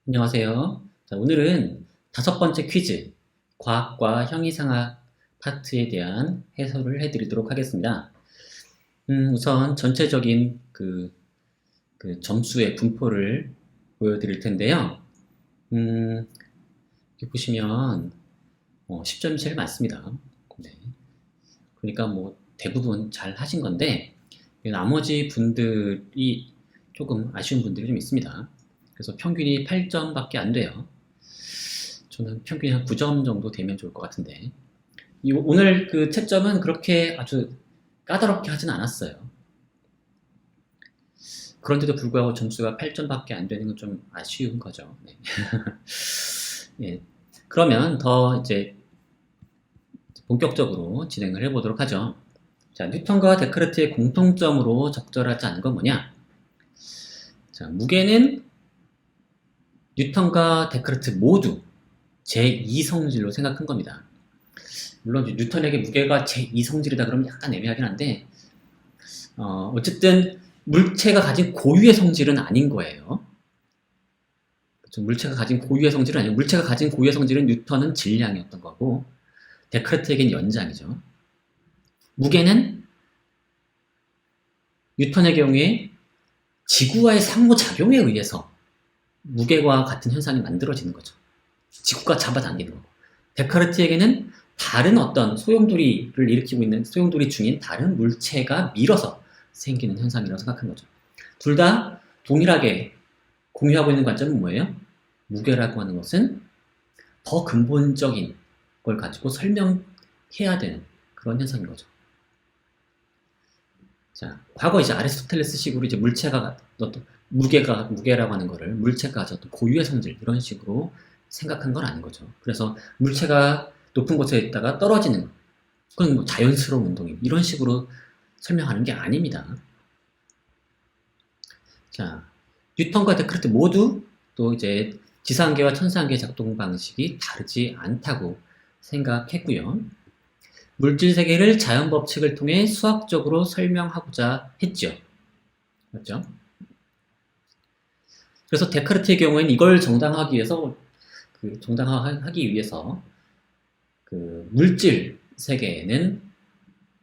안녕하세요. 자, 오늘은 다섯 번째 퀴즈, 과학과 형이상학 파트에 대한 해설을 해드리도록 하겠습니다. 우선 전체적인 그 점수의 분포를 보여드릴 텐데요. 여기 보시면 10점이 제일 많습니다. 네. 그러니까 뭐 대부분 잘 하신 건데 나머지 분들이 조금 아쉬운 분들이 좀 있습니다. 그래서 평균이 8점밖에 안 돼요. 저는 평균이 한 9점 정도 되면 좋을 것 같은데 오늘 그 채점은 그렇게 아주 까다롭게 하진 않았어요. 그런데도 불구하고 점수가 8점밖에 안 되는 건 좀 아쉬운 거죠. 네. 네. 그러면 더 이제 본격적으로 진행을 해보도록 하죠. 자, 뉴턴과 데카르트의 공통점으로 적절하지 않은 건 뭐냐? 자, 무게는 뉴턴과 데카르트 모두 제2성질로 생각한 겁니다. 물론 뉴턴에게 무게가 제2성질이다 그러면 약간 애매하긴 한데 어쨌든 물체가 가진 고유의 성질은 아닌 거예요. 그렇죠? 물체가 가진 고유의 성질은 아니고 물체가 가진 고유의 성질은 뉴턴은 질량이었던 거고 데카르트에겐 연장이죠. 무게는 뉴턴의 경우에 지구와의 상호작용에 의해서 무게와 같은 현상이 만들어지는 거죠. 지구가 잡아당기는 거고 데카르트에게는 다른 어떤 소용돌이를 일으키고 있는 소용돌이 중인 다른 물체가 밀어서 생기는 현상이라고 생각한 거죠. 둘 다 동일하게 공유하고 있는 관점은 뭐예요? 무게라고 하는 것은 더 근본적인 걸 가지고 설명해야 되는 그런 현상인 거죠. 자, 과거 이제 아리스토텔레스식으로 이제 물체가 어떤 무게라고 하는 거를 물체가 가졌던 고유의 성질 이런 식으로 생각한 건 아닌 거죠. 그래서 물체가 높은 곳에 있다가 떨어지는 그건 뭐 자연스러운 운동임 이런 식으로 설명하는 게 아닙니다. 자, 뉴턴과 데카르트 모두 또 이제 지상계와 천상계의 작동 방식이 다르지 않다고 생각했고요. 물질 세계를 자연 법칙을 통해 수학적으로 설명하고자 했죠. 맞죠? 그래서 데카르트의 경우에는 이걸 정당화하기 위해서 그 물질 세계에는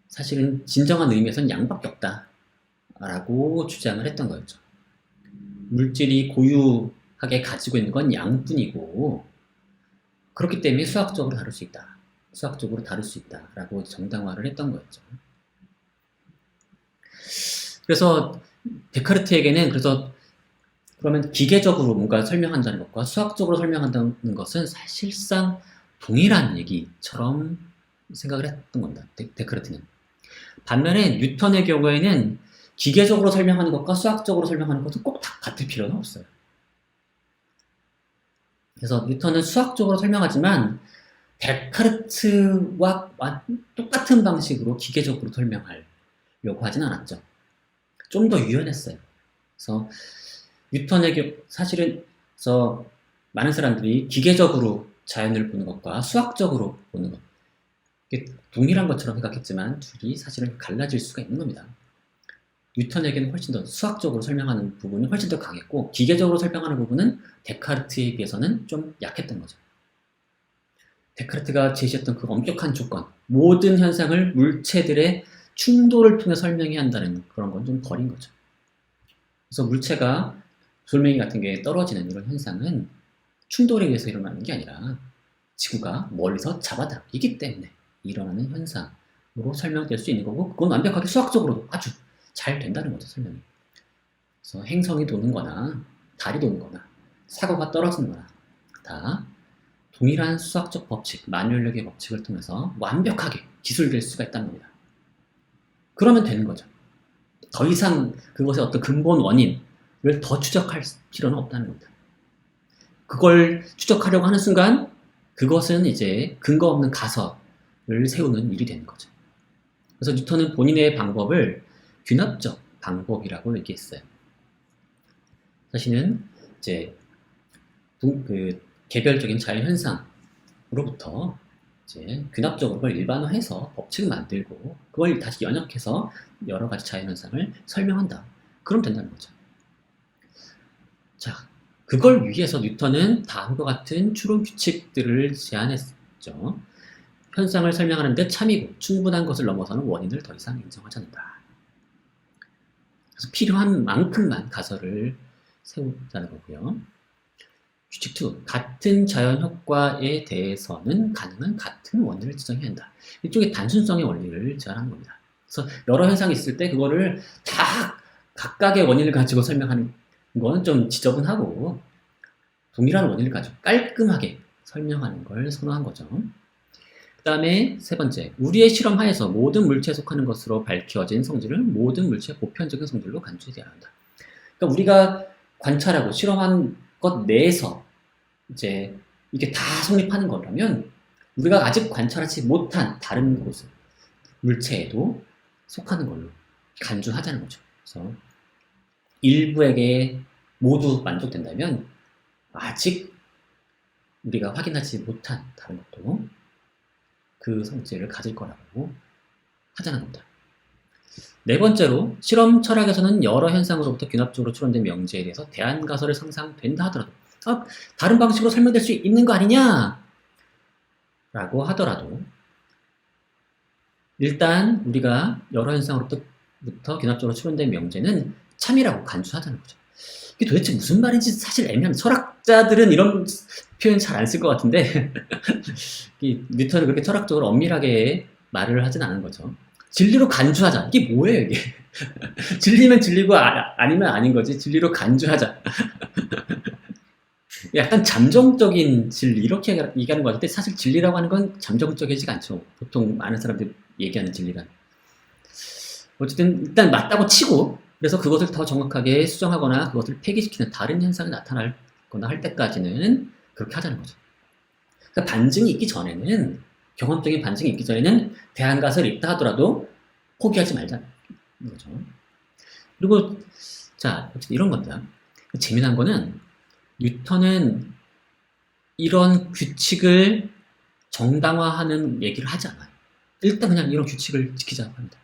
사실은 진정한 의미에서는 양밖에 없다라고 주장을 했던 거였죠. 물질이 고유하게 가지고 있는 건 양뿐이고 그렇기 때문에 수학적으로 다룰 수 있다라고 정당화를 했던 거였죠. 그래서 데카르트에게는 그러면 기계적으로 뭔가 설명한다는 것과 수학적으로 설명한다는 것은 사실상 동일한 얘기처럼 생각을 했던 겁니다. 데카르트는. 반면에 뉴턴의 경우에는 기계적으로 설명하는 것과 수학적으로 설명하는 것은 꼭 다 같을 필요는 없어요. 그래서 뉴턴은 수학적으로 설명하지만 데카르트와 똑같은 방식으로 기계적으로 설명하려고 하진 않았죠. 좀 더 유연했어요. 그래서 뉴턴의 경우 사실은 많은 사람들이 기계적으로 자연을 보는 것과 수학적으로 보는 것 이게 동일한 것처럼 생각했지만 둘이 사실은 갈라질 수가 있는 겁니다. 뉴턴에게는 훨씬 더 수학적으로 설명하는 부분이 훨씬 더 강했고 기계적으로 설명하는 부분은 데카르트에 비해서는 좀 약했던 거죠. 데카르트가 제시했던 그 엄격한 조건 모든 현상을 물체들의 충돌을 통해 설명해야 한다는 그런 건 좀 버린 거죠. 그래서 물체가 돌멩이 같은 게 떨어지는 이런 현상은 충돌에 의해서 일어나는 게 아니라 지구가 멀리서 잡아당기기 때문에 일어나는 현상으로 설명될 수 있는 거고 그건 완벽하게 수학적으로도 아주 잘 된다는 거죠, 설명이. 그래서 행성이 도는 거나 달이 도는 거나 사고가 떨어지는 거나 다 동일한 수학적 법칙, 만유인력의 법칙을 통해서 완벽하게 기술될 수가 있다는 겁니다. 그러면 되는 거죠. 더 이상 그것의 어떤 근본 원인을 더 추적할 필요는 없다는 겁니다. 그걸 추적하려고 하는 순간 그것은 이제 근거 없는 가설을 세우는 일이 되는 거죠. 그래서 뉴턴은 본인의 방법을 균합적 방법이라고 얘기했어요. 사실은 이제 개별적인 자연 현상으로부터 이제 균합적으로 그걸 일반화해서 법칙을 만들고 그걸 다시 연역해서 여러 가지 자연 현상을 설명한다. 그럼 된다는 거죠. 자, 그걸 위해서 뉴턴은 다음과 같은 추론 규칙들을 제안했죠. 현상을 설명하는데 참이고 충분한 것을 넘어서는 원인을 더 이상 인정하지 않는다. 그래서 필요한 만큼만 가설을 세우자는 거고요. 규칙 2. 같은 자연 효과에 대해서는 가능한 같은 원인을 지정해야 한다. 이쪽에 단순성의 원리를 제안하는 겁니다. 그래서 여러 현상이 있을 때 그거를 다 각각의 원인을 가지고 설명하는 건 좀 지저분하고 동일한 원인을 가지고 깔끔하게 설명하는 걸 선호한 거죠. 그 다음에 세 번째, 우리의 실험 하에서 모든 물체에 속하는 것으로 밝혀진 성질을 모든 물체의 보편적인 성질로 간주해야 한다. 그러니까 우리가 관찰하고 실험한 것 내에서 이제 이게 다 성립하는 거라면 우리가 아직 관찰하지 못한 다른 곳을 물체에도 속하는 걸로 간주하자는 거죠. 그래서 일부에게 모두 만족된다면 아직 우리가 확인하지 못한 다른 것도 그 성질을 가질 거라고 하자는 겁니다. 네 번째로 실험 철학에서는 여러 현상으로부터 귀납적으로 추론된 명제에 대해서 대안가설을 상상된다 하더라도 다른 방식으로 설명될 수 있는 거 아니냐? 라고 하더라도 일단 우리가 여러 현상으로부터 귀납적으로 추론된 명제는 참이라고 간주하자는 거죠. 이게 도대체 무슨 말인지 사실 애매합니다. 철학자들은 이런 표현 잘 안 쓸 것 같은데 뉴턴은 그렇게 철학적으로 엄밀하게 말을 하진 않은 거죠. 진리로 간주하자. 이게 뭐예요, 이게? 진리면 진리고 아니면 아닌 거지. 진리로 간주하자. 약간 잠정적인 진리 이렇게 얘기하는 것 같은데 사실 진리라고 하는 건 잠정적이지가 않죠. 보통 많은 사람들이 얘기하는 진리란. 어쨌든 일단 맞다고 치고 그래서 그것을 더 정확하게 수정하거나 그것을 폐기시키는 다른 현상이 나타나거나 할 때까지는 그렇게 하자는 거죠. 그러니까 반증이 있기 전에는 경험적인 반증이 있기 전에는 대안가설이 있다 하더라도 포기하지 말자는 거죠. 그리고 자 어쨌든 이런 겁니다. 재미난 거는 뉴턴은 이런 규칙을 정당화하는 얘기를 하지 않아요. 일단 그냥 이런 규칙을 지키자고 합니다.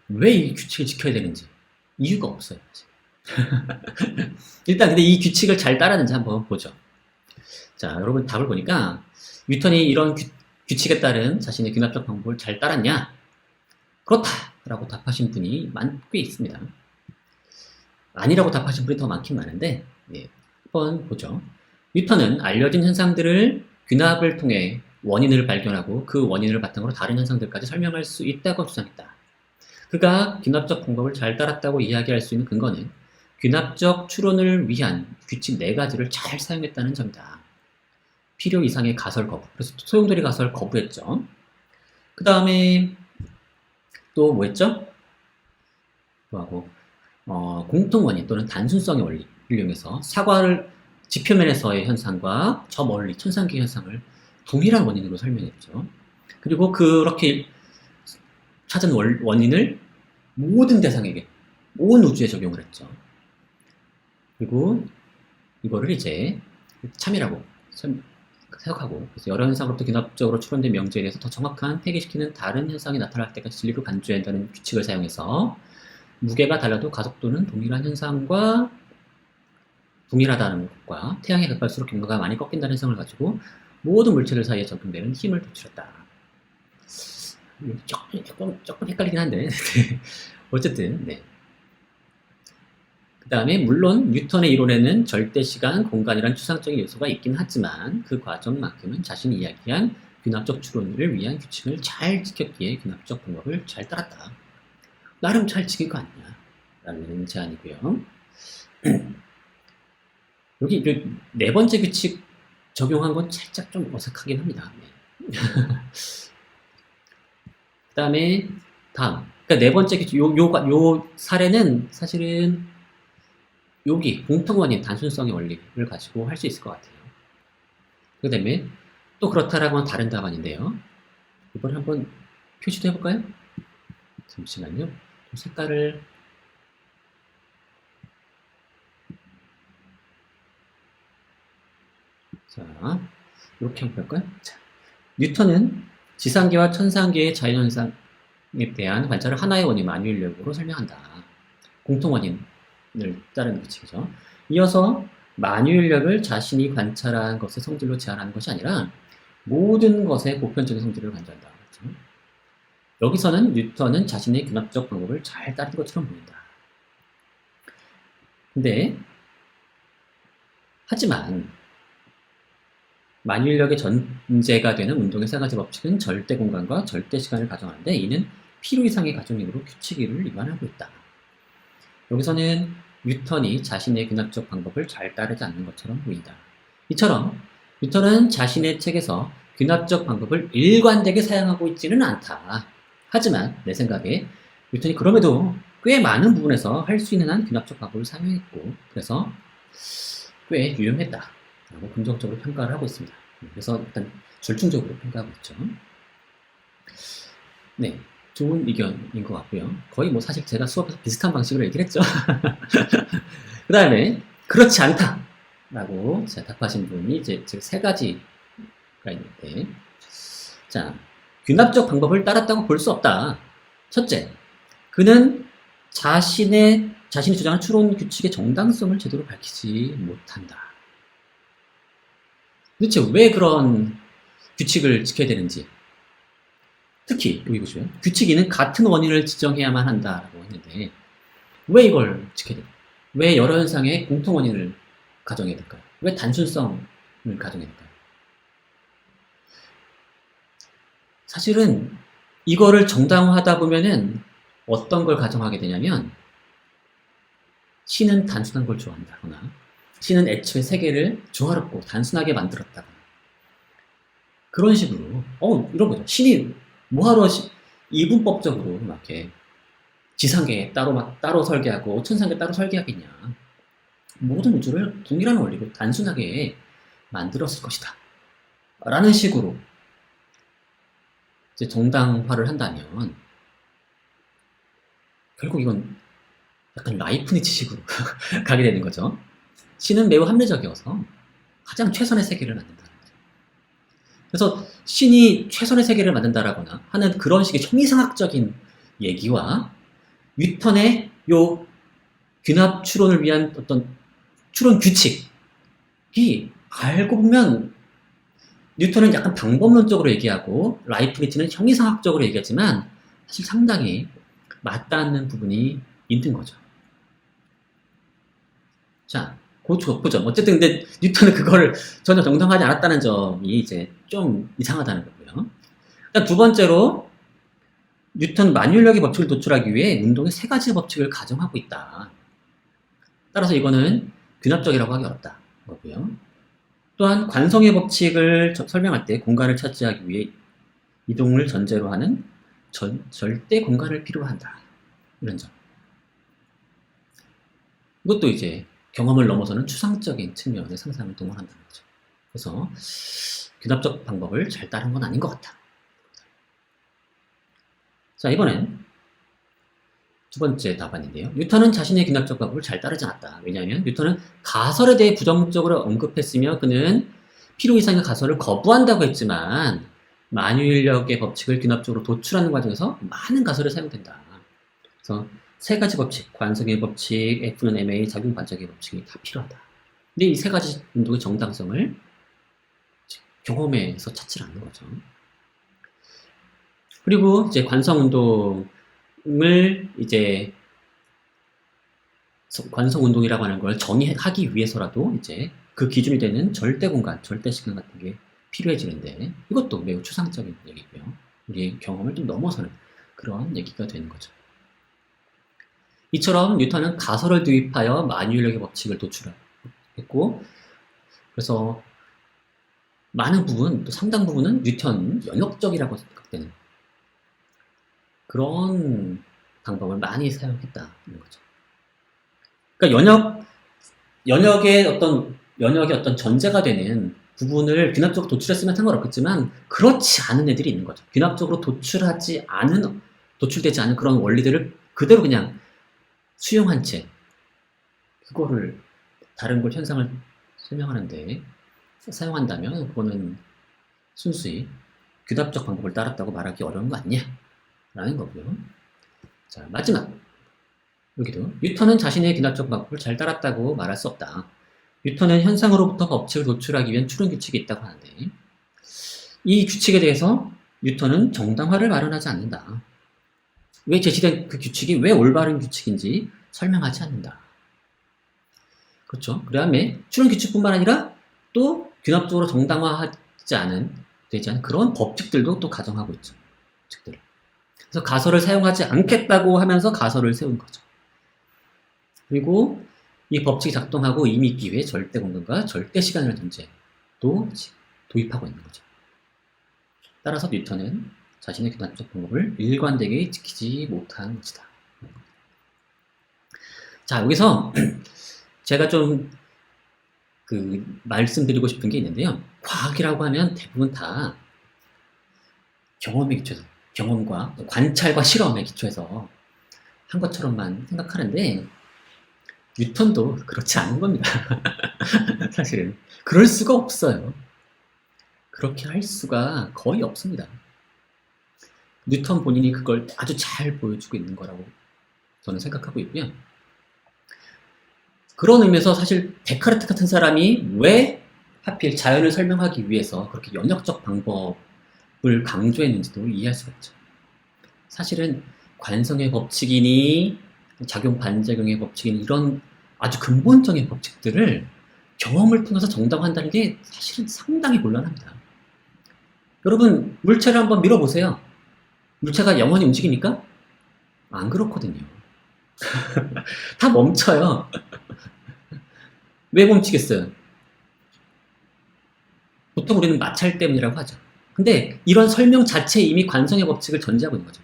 왜 이 규칙을 지켜야 되는지 이유가 없어요. 일단 근데 이 규칙을 잘 따랐는지 한번 보죠. 자, 여러분 답을 보니까 뉴턴이 이런 규칙에 따른 자신의 귀납적 방법을 잘 따랐냐? 그렇다라고 답하신 분이 꽤 있습니다. 아니라고 답하신 분이 더 많긴 많은데 한번 보죠. 뉴턴은 알려진 현상들을 귀납을 통해 원인을 발견하고 그 원인을 바탕으로 다른 현상들까지 설명할 수 있다고 주장했다. 그가 귀납적 방법을 잘 따랐다고 이야기할 수 있는 근거는 귀납적 추론을 위한 규칙 4가지를 잘 사용했다는 점이다. 필요 이상의 가설 거부. 그래서 소용돌이 가설 거부했죠. 그 다음에 또 뭐 했죠? 뭐하고 공통원인 또는 단순성의 원리를 이용해서 사과를 지표면에서의 현상과 저 멀리 천상계 현상을 동일한 원인으로 설명했죠. 그리고 그렇게 찾은 원인을 모든 대상에게, 온 우주에 적용을 했죠. 그리고 이거를 이제 참이라고 생각하고 그래서 여러 현상으로부터 귀납적으로 추론된 명제에 대해서 더 정확한 폐기시키는 다른 현상이 나타날 때까지 진리로 간주해야 한다는 규칙을 사용해서 무게가 달라도 가속도는 동일한 현상과 동일하다는 것과 태양에 가까울수록 경로가 많이 꺾인다는 현상을 가지고 모든 물체들 사이에 적용되는 힘을 도출했다. 조금 헷갈리긴 한데 어쨌든 그 다음에 물론 뉴턴의 이론에는 절대 시간, 공간이란 추상적인 요소가 있긴 하지만 그 과정만큼은 자신이 이야기한 귀납적 추론을 위한 규칙을 잘 지켰기에 귀납적 방법을 잘 따랐다. 나름 잘 지킨 거 아니냐 라는 제안이고요. 여기 네 번째 규칙 적용한 건 살짝 좀 어색하긴 합니다. 그 다음에 다음 그러니까 네 번째 규칙 요 사례는 사실은 여기 공통원인 단순성의 원리를 가지고 할 수 있을 것 같아요. 그 다음에 또 그렇다라고 하면 다른 답안인데요. 이번에 한번 표시도 해볼까요? 잠시만요. 색깔을 자 이렇게 한번 볼까요? 자, 뉴턴은 지상계와 천상계의 자연현상에 대한 관찰을 하나의 원인 만유인력으로 설명한다. 공통원인 따르는 규칙이죠. 이어서 만유인력을 자신이 관찰한 것의 성질로 제한하는 것이 아니라 모든 것의 보편적인 성질을 간주한다. 그렇죠? 여기서는 뉴턴은 자신의 균합적 방법을 잘 따른 것처럼 보인다. 근데 하지만 만유인력의 전제가 되는 운동의 세 가지 법칙은 절대 공간과 절대 시간을 가정하는데 이는 필요 이상의 가정력으로 규칙을 위반하고 있다. 여기서는 뉴턴이 자신의 균합적 방법을 잘 따르지 않는 것처럼 보인다. 이처럼 뉴턴은 자신의 책에서 균합적 방법을 일관되게 사용하고 있지는 않다. 하지만 내 생각에 뉴턴이 그럼에도 꽤 많은 부분에서 할 수 있는 한 균합적 방법을 사용했고 그래서 꽤 유용했다 라고 긍정적으로 평가를 하고 있습니다. 그래서 일단 절충적으로 평가하고 있죠. 네, 좋은 의견인 것 같고요. 거의 뭐 사실 제가 수업에서 비슷한 방식으로 얘기를 했죠. 그 다음에 그렇지 않다 라고 답하신 분이 이제 세 가지가 있는데, 자, 균합적 방법을 따랐다고 볼 수 없다. 첫째, 그는 자신이 주장한 추론 규칙의 정당성을 제대로 밝히지 못한다. 도대체 왜 그런 규칙을 지켜야 되는지. 특히 여기 보시면 규칙 2는 같은 원인을 지정해야만 한다라고 했는데 왜 이걸 지켜야 될까요? 왜 여러 현상의 공통 원인을 가정해야 될까요? 왜 단순성을 가정해야 될까요? 사실은 이거를 정당화하다 보면은 어떤 걸 가정하게 되냐면 신은 단순한 걸 좋아한다거나 신은 애초에 세계를 조화롭고 단순하게 만들었다거나 그런 식으로 이런 거죠. 신이 뭐하러 이분법적으로 막 이렇게 지상계 따로 설계하고 천상계 따로 설계하겠냐. 모든 우주를 동일한 원리로 단순하게 만들었을 것이다 라는 식으로 이제 정당화를 한다면 결국 이건 약간 라이프니츠식으로 가게 되는 거죠. 신은 매우 합리적이어서 가장 최선의 세계를 만든다는 거죠. 그래서 신이 최선의 세계를 만든다라거나 하는 그런 식의 형이상학적인 얘기와 뉴턴의 요 균합 추론을 위한 어떤 추론 규칙이 알고 보면 뉴턴은 약간 방법론적으로 얘기하고 라이프니츠는 형이상학적으로 얘기하지만 사실 상당히 맞닿는 부분이 있는 거죠. 자, 보죠. 어쨌든 근데 뉴턴은 그거를 전혀 정당하지 않았다는 점이 이제 좀 이상하다는 거고요. 일단 두 번째로 뉴턴 만유인력의 법칙을 도출하기 위해 운동의 세 가지 법칙을 가정하고 있다. 따라서 이거는 균합적이라고 하기 어렵다 거고요. 또한 관성의 법칙을 설명할 때 공간을 차지하기 위해 이동을 전제로 하는 절대 공간을 필요로 한다. 이런 점. 이것도 이제 경험을 넘어서는 추상적인 측면의 상상을 동원한다는 거죠. 그래서 균합적 방법을 잘 따른 건 아닌 것 같다. 자, 이번엔 두 번째 답안인데요. 뉴턴은 자신의 균합적 방법을 잘 따르지 않았다. 왜냐하면 뉴턴은 가설에 대해 부정적으로 언급했으며 그는 필요 이상의 가설을 거부한다고 했지만 만유인력의 법칙을 균합적으로 도출하는 과정에서 많은 가설이 사용된다. 그래서 세 가지 법칙, 관성의 법칙, F는 MA, 작용 반작의 법칙이 다 필요하다. 근데 이 세 가지 운동의 정당성을 경험에서 찾지 않는 거죠. 그리고 이제 관성 운동을 이제 관성 운동이라고 하는 걸 정의하기 위해서라도 이제 그 기준이 되는 절대 공간, 절대 시간 같은 게 필요해지는데 이것도 매우 추상적인 얘기고요. 우리의 경험을 좀 넘어서는 그런 얘기가 되는 거죠. 이처럼 뉴턴은 가설을 도입하여 만유인력의 법칙을 도출했고 그래서 많은 부분, 또 상당 부분은 뉴턴 영역적이라고 생각되는 그런 방법을 많이 사용했다는 거죠. 그러니까 연역의 어떤 전제가 되는 부분을 균합적으로 도출했으면 상관없겠지만 그렇지 않은 애들이 있는 거죠. 균합적으로 도출되지 않은 그런 원리들을 그대로 그냥 수용한 채 그거를 다른 걸 현상을 설명하는데 사용한다면 그거는 순수히 균합적 방법을 따랐다고 말하기 어려운 거 아니냐 라는 거고요. 자, 마지막 여기도 뉴턴은 자신의 귀납적 방법을 잘 따랐다고 말할 수 없다. 뉴턴은 현상으로부터 법칙을 도출하기 위한 추론 규칙이 있다고 하는데 이 규칙에 대해서 뉴턴은 정당화를 마련하지 않는다. 왜 제시된 그 규칙이 왜 올바른 규칙인지 설명하지 않는다. 그렇죠. 그다음에 추론 규칙뿐만 아니라 또 귀납적으로 정당화되지 않은 그런 법칙들도 또 가정하고 있죠. 법칙들. 그래서 가설을 사용하지 않겠다고 하면서 가설을 세운 거죠. 그리고 이 법칙이 작동하고 이미 있기 위해 절대 공간과 절대 시간이라는 존재도 도입하고 있는 거죠. 따라서 뉴턴은 자신의 귀납적 방법을 일관되게 지키지 못한 것이다. 자, 여기서 제가 좀 말씀드리고 싶은 게 있는데요. 과학이라고 하면 대부분 다 경험에 기초해서, 경험과 관찰과 실험에 기초해서 한 것처럼만 생각하는데, 뉴턴도 그렇지 않은 겁니다. 사실은. 그럴 수가 없어요. 그렇게 할 수가 거의 없습니다. 뉴턴 본인이 그걸 아주 잘 보여주고 있는 거라고 저는 생각하고 있고요. 그런 의미에서 사실 데카르트 같은 사람이 왜 하필 자연을 설명하기 위해서 그렇게 연역적 방법을 강조했는지도 이해할 수가 있죠. 사실은 관성의 법칙이니 작용 반작용의 법칙이니 이런 아주 근본적인 법칙들을 경험을 통해서 정당화한다는 게 사실은 상당히 곤란합니다. 여러분 물체를 한번 밀어보세요. 물체가 영원히 움직입니까? 안 그렇거든요. 다 멈춰요. 왜 멈추겠어요? 보통 우리는 마찰 때문이라고 하죠. 근데 이런 설명 자체에 이미 관성의 법칙을 전제하고 있는 거죠.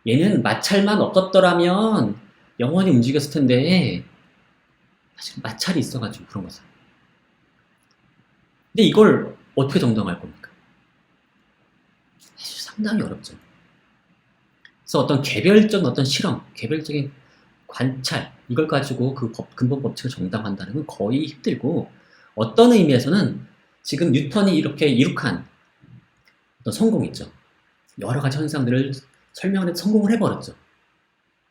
얘는 마찰만 없었더라면 영원히 움직였을 텐데 사실 마찰이 있어가지고 그런 거죠. 근데 이걸 어떻게 정당화할 겁니까? 사실 상당히 어렵죠. 그래서 어떤 개별적인 어떤 실험, 개별적인 관찰 이걸 가지고 그 근본 법칙을 정당화한다는 건 거의 힘들고 어떤 의미에서는 지금 뉴턴이 이렇게 이룩한 어떤 성공 있죠. 여러 가지 현상들을 설명하는 성공을 해버렸죠.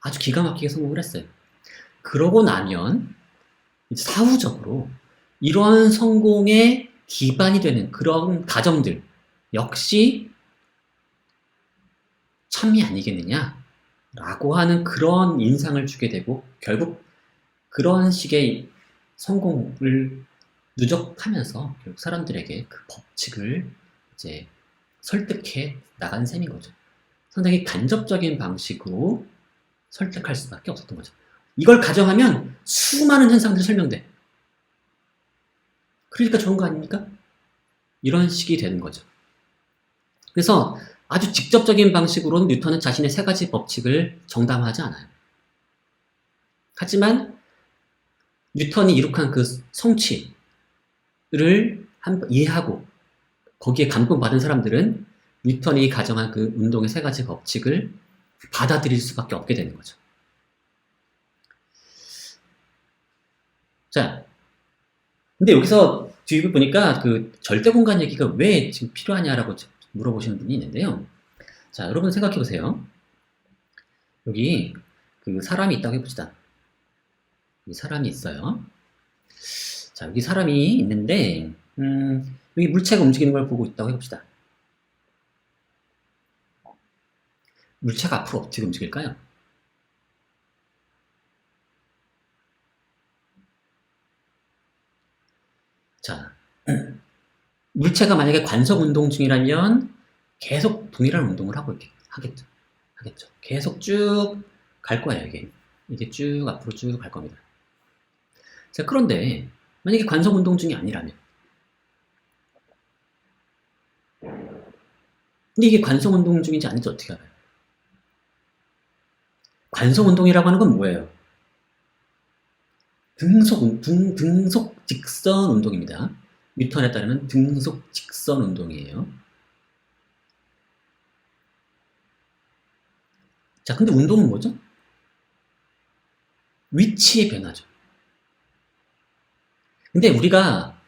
아주 기가 막히게 성공을 했어요. 그러고 나면 사후적으로 이런 성공의 기반이 되는 그런 가정들 역시 참이 아니겠느냐라고 하는 그런 인상을 주게 되고 결국 그런 식의 성공을 누적하면서 결국 사람들에게 그 법칙을 이제 설득해 나간 셈인 거죠. 상당히 간접적인 방식으로 설득할 수밖에 없었던 거죠. 이걸 가정하면 수많은 현상들이 설명돼. 그러니까 좋은 거 아닙니까? 이런 식이 되는 거죠. 그래서 아주 직접적인 방식으로는 뉴턴은 자신의 세 가지 법칙을 정당화하지 않아요. 하지만 뉴턴이 이룩한 그 성취를 이해하고 거기에 감동받은 사람들은 뉴턴이 가정한 그 운동의 세 가지 법칙을 받아들일 수밖에 없게 되는 거죠. 자, 근데 여기서 뒤에 보니까 그 절대 공간 얘기가 왜 지금 필요하냐라고 물어보시는 분이 있는데요. 자, 여러분 생각해 보세요. 여기 그 사람이 있다고 해봅시다. 여기 사람이 있어요. 자, 여기 사람이 있는데, 여기 물체가 움직이는 걸 보고 있다고 해봅시다. 물체가 앞으로 어떻게 움직일까요? 자, 물체가 만약에 관성 운동 중이라면 계속 동일한 운동을 하겠죠. 계속 쭉 갈 거예요, 이게 쭉 앞으로 쭉 갈 겁니다. 자, 그런데 만약에 관성 운동 중이 아니라면 근데 이게 관성 운동 중인지 아닌지 어떻게 알아요? 관성 운동이라고 하는 건 뭐예요? 등속 직선 운동입니다. 뉴턴에 따르면 등속 직선 운동이에요. 자, 근데 운동은 뭐죠? 위치의 변화죠. 근데 우리가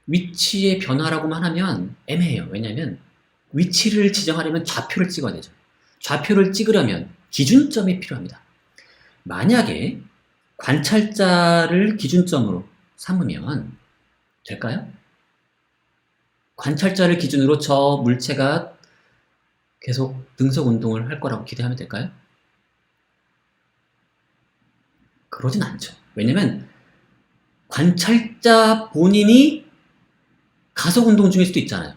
위치의 변화라고만 하면 애매해요. 왜냐면 위치를 지정하려면 좌표를 찍어야 되죠. 좌표를 찍으려면 기준점이 필요합니다. 만약에 관찰자를 기준점으로 삼으면 될까요? 관찰자를 기준으로 저 물체가 계속 등속 운동을 할 거라고 기대하면 될까요? 그러진 않죠. 왜냐면 관찰자 본인이 가속 운동 중일 수도 있잖아요.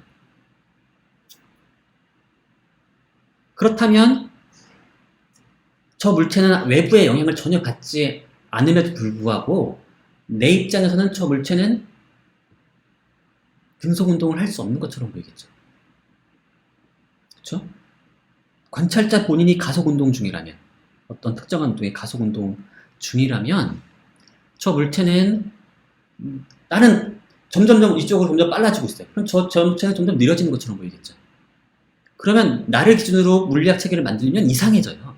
그렇다면 저 물체는 외부의 영향을 전혀 받지 않음에도 불구하고 내 입장에서는 저 물체는 등속 운동을 할 수 없는 것처럼 보이겠죠. 그렇죠? 관찰자 본인이 가속 운동 중이라면, 어떤 특정한 운동의 가속 운동 중이라면 저 물체는 나는 점점 이쪽으로 점점 빨라지고 있어요. 그럼 저 물체는 점점 느려지는 것처럼 보이겠죠. 그러면 나를 기준으로 물리학 체계를 만들면 이상해져요.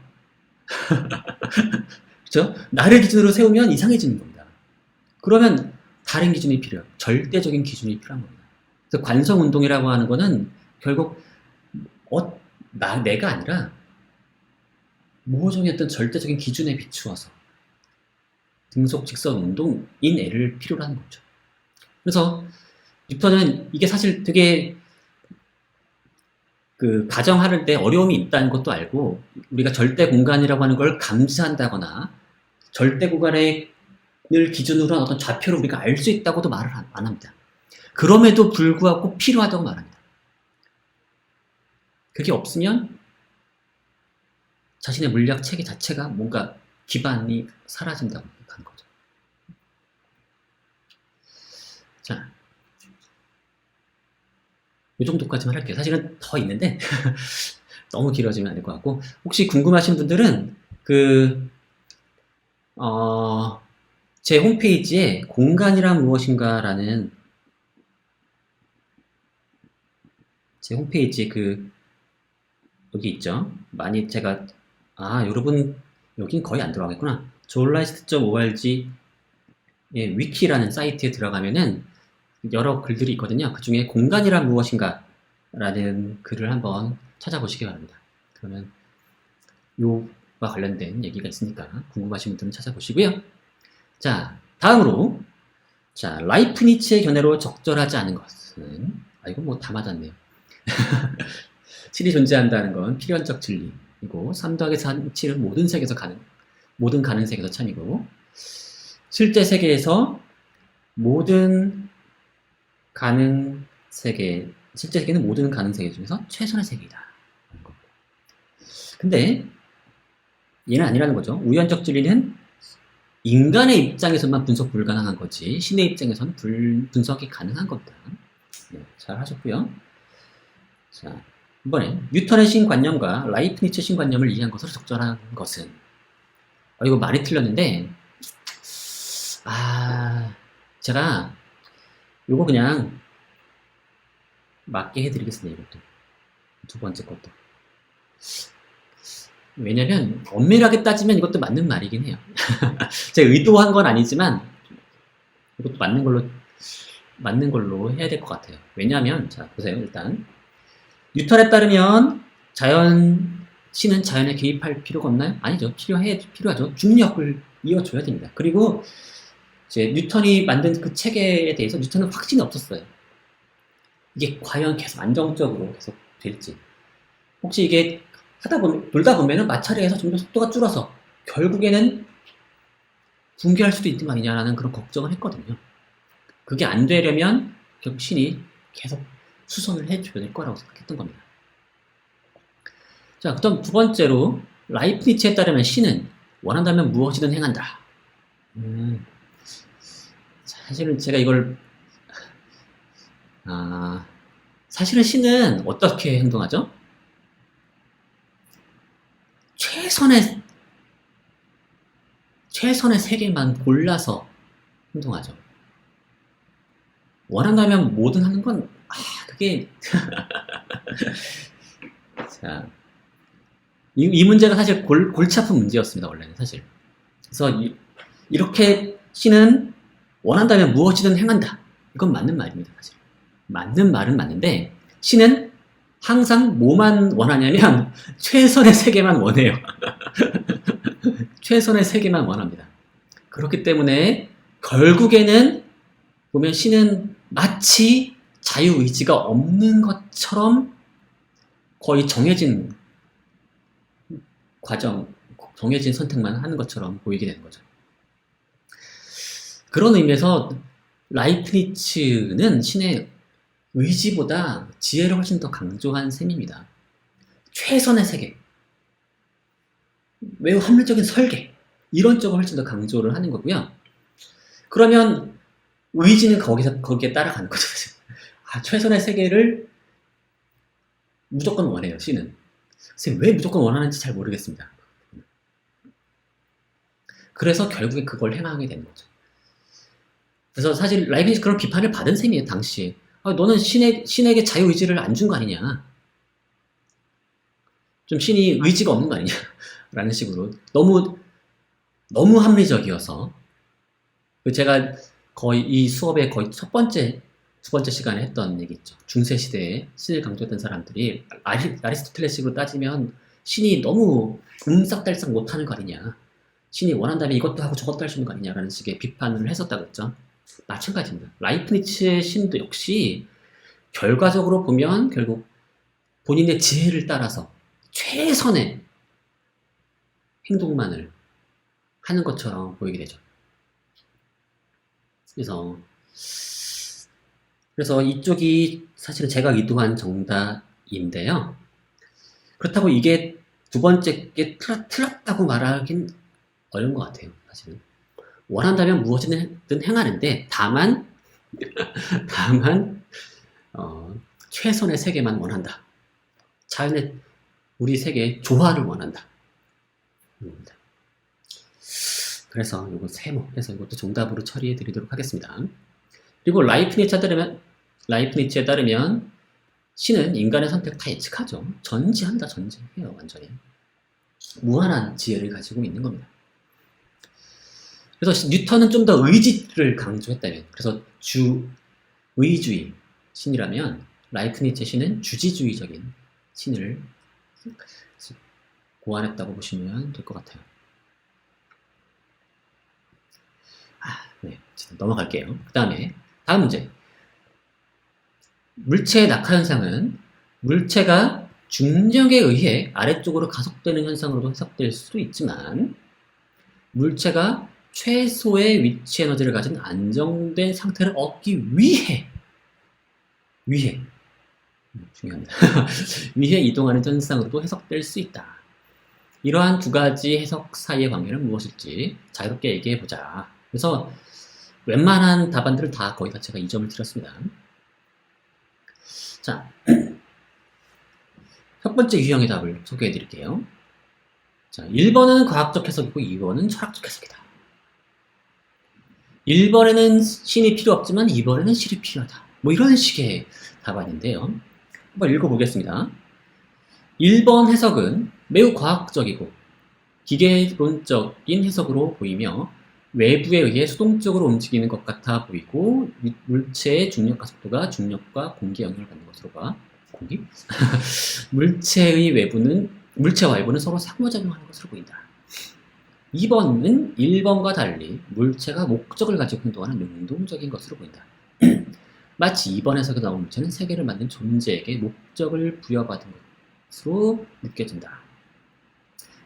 그렇죠? 나를 기준으로 세우면 이상해지는 겁니다. 그러면 다른 기준이 필요해요. 절대적인 기준이 필요한 겁니다. 그래서 관성운동이라고 하는 거는 결국 내가 아니라 모종의 어떤 절대적인 기준에 비추어서 등속 직선 운동인 애를 필요로 하는 거죠. 그래서 뉴턴은 이게 사실 되게 가정할 때 어려움이 있다는 것도 알고, 우리가 절대 공간이라고 하는 걸 감지한다거나 절대 공간을 기준으로 한 어떤 좌표를 우리가 알 수 있다고도 말을 안 합니다. 그럼에도 불구하고 필요하다고 말합니다. 그게 없으면 자신의 물리학 체계 자체가 뭔가 기반이 사라진다고 하는 거죠. 자, 이 정도까지만 할게요. 사실은 더 있는데 너무 길어지면 안 될 것 같고, 혹시 궁금하신 분들은 제 홈페이지에 공간이란 무엇인가라는, 제 홈페이지에 여기 있죠. 많이 제가 여러분 여긴 거의 안 들어가겠구나. journalist.org 위키라는 사이트에 들어가면은 여러 글들이 있거든요. 그 중에 공간이란 무엇인가 라는 글을 한번 찾아보시기 바랍니다. 그러면 요와 관련된 얘기가 있으니까 궁금하신 분들은 찾아보시고요. 자, 다음으로, 자, 라이프니츠의 견해로 적절하지 않은 것은, 이건 뭐 다 맞았네요. 7이 존재한다는 건 필연적 진리이고, 3 더하기 7은 모든 가능세계에서 참이고, 실제 세계에서 모든 실제 세계는 모든 가능 세계 중에서 최선의 세계이다. 근데 얘는 아니라는 거죠. 우연적 진리는 인간의 입장에서만 분석 불가능한 거지, 신의 입장에서는 분석이 가능한 겁니다. 네, 잘 하셨고요. 자, 이번엔 뉴턴의 신관념과 라이프니츠 신관념을 이해한 것으로 적절한 것은, 이거 많이 틀렸는데, 제가 요거 그냥 맞게 해드리겠습니다. 이것도 두 번째 것도. 왜냐면 엄밀하게 따지면 이것도 맞는 말이긴 해요. 제가 의도한 건 아니지만 이것도 맞는 걸로 해야 될 것 같아요. 왜냐하면, 자 보세요. 일단 뉴턴에 따르면 신은 자연에 개입할 필요가 없나요? 아니죠. 필요하죠. 중력을 이어줘야 됩니다. 그리고 이제 뉴턴이 만든 그 체계에 대해서 뉴턴은 확신이 없었어요. 이게 과연 계속 안정적으로 계속 될지. 혹시 이게 돌다 보면은 마찰에서 점점 속도가 줄어서 결국에는 붕괴할 수도 있는 거 아니냐라는 그런 걱정을 했거든요. 그게 안 되려면 결국 신이 계속 수선을 해줘야 될 거라고 생각했던 겁니다. 자, 그다음 두 번째로, 라이프니츠에 따르면 신은 원한다면 무엇이든 행한다. 사실은 제가 이걸 사실은 신은 어떻게 행동하죠? 최선의 세계만 골라서 행동하죠. 원한다면 뭐든 하는 건 그게 자, 이 문제가 사실 골치 아픈 문제였습니다. 원래는 사실. 그래서 이렇게 신은 원한다면 무엇이든 행한다. 이건 맞는 말입니다. 사실. 맞는 말은 맞는데, 신은 항상 뭐만 원하냐면 최선의 세계만 원해요. 최선의 세계만 원합니다. 그렇기 때문에 결국에는 보면 신은 마치 자유의지가 없는 것처럼 거의 정해진 과정, 정해진 선택만 하는 것처럼 보이게 되는 거죠. 그런 의미에서 라이프니츠는 신의 의지보다 지혜를 훨씬 더 강조한 셈입니다. 최선의 세계, 매우 합리적인 설계, 이런 쪽을 훨씬 더 강조를 하는 거고요. 그러면 의지는 거기에 따라가는 거죠. 최선의 세계를 무조건 원해요, 신은. 왜 무조건 원하는지 잘 모르겠습니다. 그래서 결국에 그걸 행하게 되는 거죠. 그래서 사실 라이브니츠 그런 비판을 받은 셈이에요, 당시에. 너는 신에게 자유의지를 안 준 거 아니냐. 좀 신이 의지가 없는 거 아니냐. 라는 식으로. 너무 합리적이어서. 제가 거의 이 수업의 거의 두 번째 시간에 했던 얘기 있죠. 중세시대에 신을 강조했던 사람들이 아리스토텔레식으로 따지면 신이 너무 옴싹달싹 못하는 거 아니냐. 신이 원한다면 이것도 하고 저것도 할 수 있는 거 아니냐라는 식의 비판을 했었다고 했죠. 마찬가지입니다. 라이프니츠의 신도 역시 결과적으로 보면 결국 본인의 지혜를 따라서 최선의 행동만을 하는 것처럼 보이게 되죠. 그래서 이쪽이 사실은 제가 의도한 정답인데요. 그렇다고 이게 두 번째 게 틀렸다고 말하긴 어려운 것 같아요. 사실은 원한다면 무엇이든 행하는데 다만 최선의 세계만 원한다. 자연의 우리 세계의 조화를 원한다. 그래서 이거 세모해서 이것도 정답으로 처리해 드리도록 하겠습니다. 그리고 라이프니츠에 따르면 신은 인간의 선택 다 예측하죠. 전지한다, 전지해요, 완전히. 무한한 지혜를 가지고 있는 겁니다. 그래서 뉴턴은 좀 더 의지를 강조했다면, 그래서 주의주의 신이라면 라이프니츠의 신은 주지주의적인 신을 고안했다고 보시면 될 것 같아요. 네, 넘어갈게요. 다음 문제. 물체의 낙하 현상은 물체가 중력에 의해 아래쪽으로 가속되는 현상으로도 해석될 수도 있지만 물체가 최소의 위치 에너지를 가진 안정된 상태를 얻기 위해 중요합니다. 위해 이동하는 현상으로도 해석될 수 있다. 이러한 두 가지 해석 사이의 관계는 무엇일지 자유롭게 얘기해보자. 그래서 웬만한 답안들을 거의 다 제가 2점을 드렸습니다. 자, 첫 번째 유형의 답을 소개해 드릴게요. 자, 1번은 과학적 해석이고 2번은 철학적 해석이다. 1번에는 신이 필요 없지만 2번에는 신이 필요하다. 뭐 이런 식의 답안인데요. 한번 읽어보겠습니다. 1번 해석은 매우 과학적이고 기계론적인 해석으로 보이며 외부에 의해 수동적으로 움직이는 것 같아 보이고 물체의 중력과 속도가 중력과 공기에 영향을 받는 것으로 봐. 공기? 물체와 외부는 서로 상호작용하는 것으로 보인다. 2번은 1번과 달리 물체가 목적을 가지고 행동하는 능동적인 것으로 보인다. 마치 2번 해석에 나온 물체는 세계를 만든 존재에게 목적을 부여받은 것으로 느껴진다.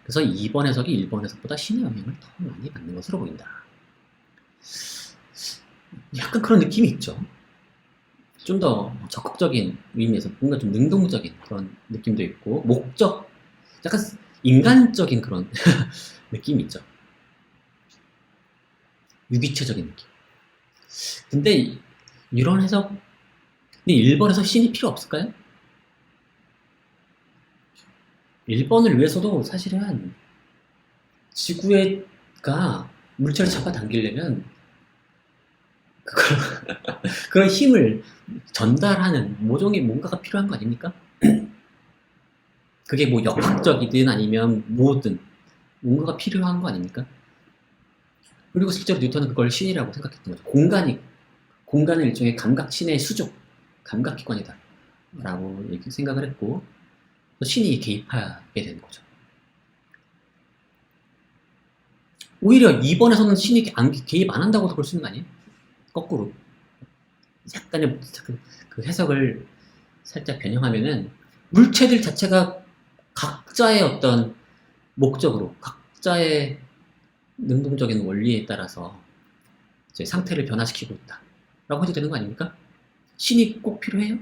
그래서 2번 해석이 1번 해석보다 신의 영향을 더 많이 받는 것으로 보인다. 약간 그런 느낌이 있죠. 좀 더 적극적인 의미에서 뭔가 좀 능동적인 그런 느낌도 있고 약간 인간적인 그런 느낌이 있죠. 유기체적인 느낌. 근데 이런 해석, 근데 1번에서 신이 필요 없을까요? 1번을 위해서도 사실은 지구가 물체를 잡아당기려면 그런 힘을 전달하는 모종의 뭔가가 필요한 거 아닙니까? 그게 뭐 역학적이든 아니면 뭐든 뭔가가 필요한 거 아닙니까? 그리고 실제로 뉴턴은 그걸 신이라고 생각했던 거죠. 공간은 일종의 신의 수족, 감각기관이다. 라고 생각을 했고 신이 개입하게 되는 거죠. 오히려 2번에서는 신이 개입 안 한다고도 볼 수 있는 거 아니에요? 거꾸로 약간의 그 해석을 살짝 변형하면은 물체들 자체가 각자의 어떤 목적으로 각자의 능동적인 원리에 따라서 이제 상태를 변화시키고 있다 라고 해도 되는 거 아닙니까? 신이 꼭 필요해요?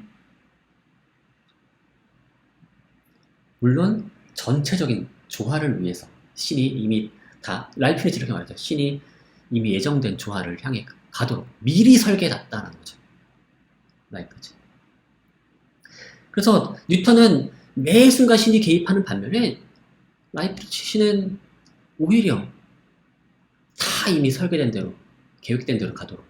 물론 전체적인 조화를 위해서 신이 이미 다 라이프니츠 이렇게 말하죠. 신이 이미 예정된 조화를 향해 가도록 미리 설계해놨다는 거죠. 라이프니츠. 그래서 뉴턴은 매 순간 신이 개입하는 반면에 라이프니츠 신은 오히려 다 이미 설계된 대로 계획된 대로 가도록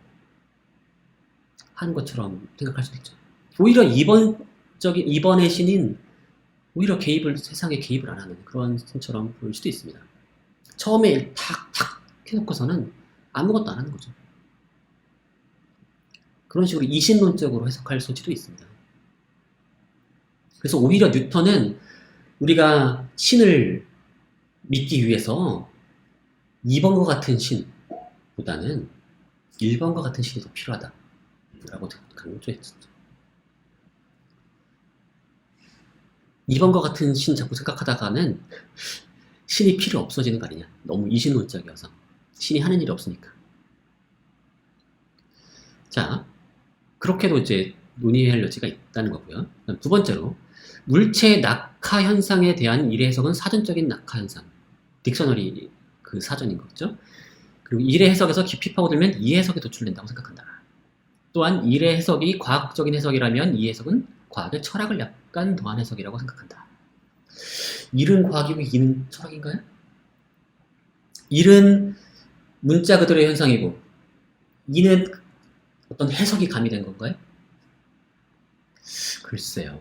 하는 것처럼 생각할 수도 있죠. 오히려 2번의 신인 오히려 세상에 개입을 안 하는 그런 신처럼 보일 수도 있습니다. 처음에 탁탁 해놓고서는 아무것도 안 하는 거죠. 그런 식으로 이신론적으로 해석할 소지도 있습니다. 그래서 오히려 뉴턴은 우리가 신을 믿기 위해서 2번과 같은 신보다는 1번과 같은 신이 더 필요하다라고 강조했었죠. 2번과 같은 신 자꾸 생각하다가는 신이 필요 없어지는 거 아니냐. 너무 이신론적이어서. 신이 하는 일이 없으니까. 자, 그렇게도 이제 논의할 여지가 있다는 거고요. 두 번째로, 물체의 낙하 현상에 대한 일의 해석은 사전적인 낙하 현상. 딕셔너리 그 사전인 거죠. 그리고 일의 해석에서 깊이 파고들면 이 해석에 도출된다고 생각한다. 또한 일의 해석이 과학적인 해석이라면 이 해석은 과학의 철학을 약간 더한 해석이라고 생각한다. 일은 과학이고 이는 철학인가요? 일은 문자 그대로의 현상이고 이는 어떤 해석이 가미된 건가요? 글쎄요.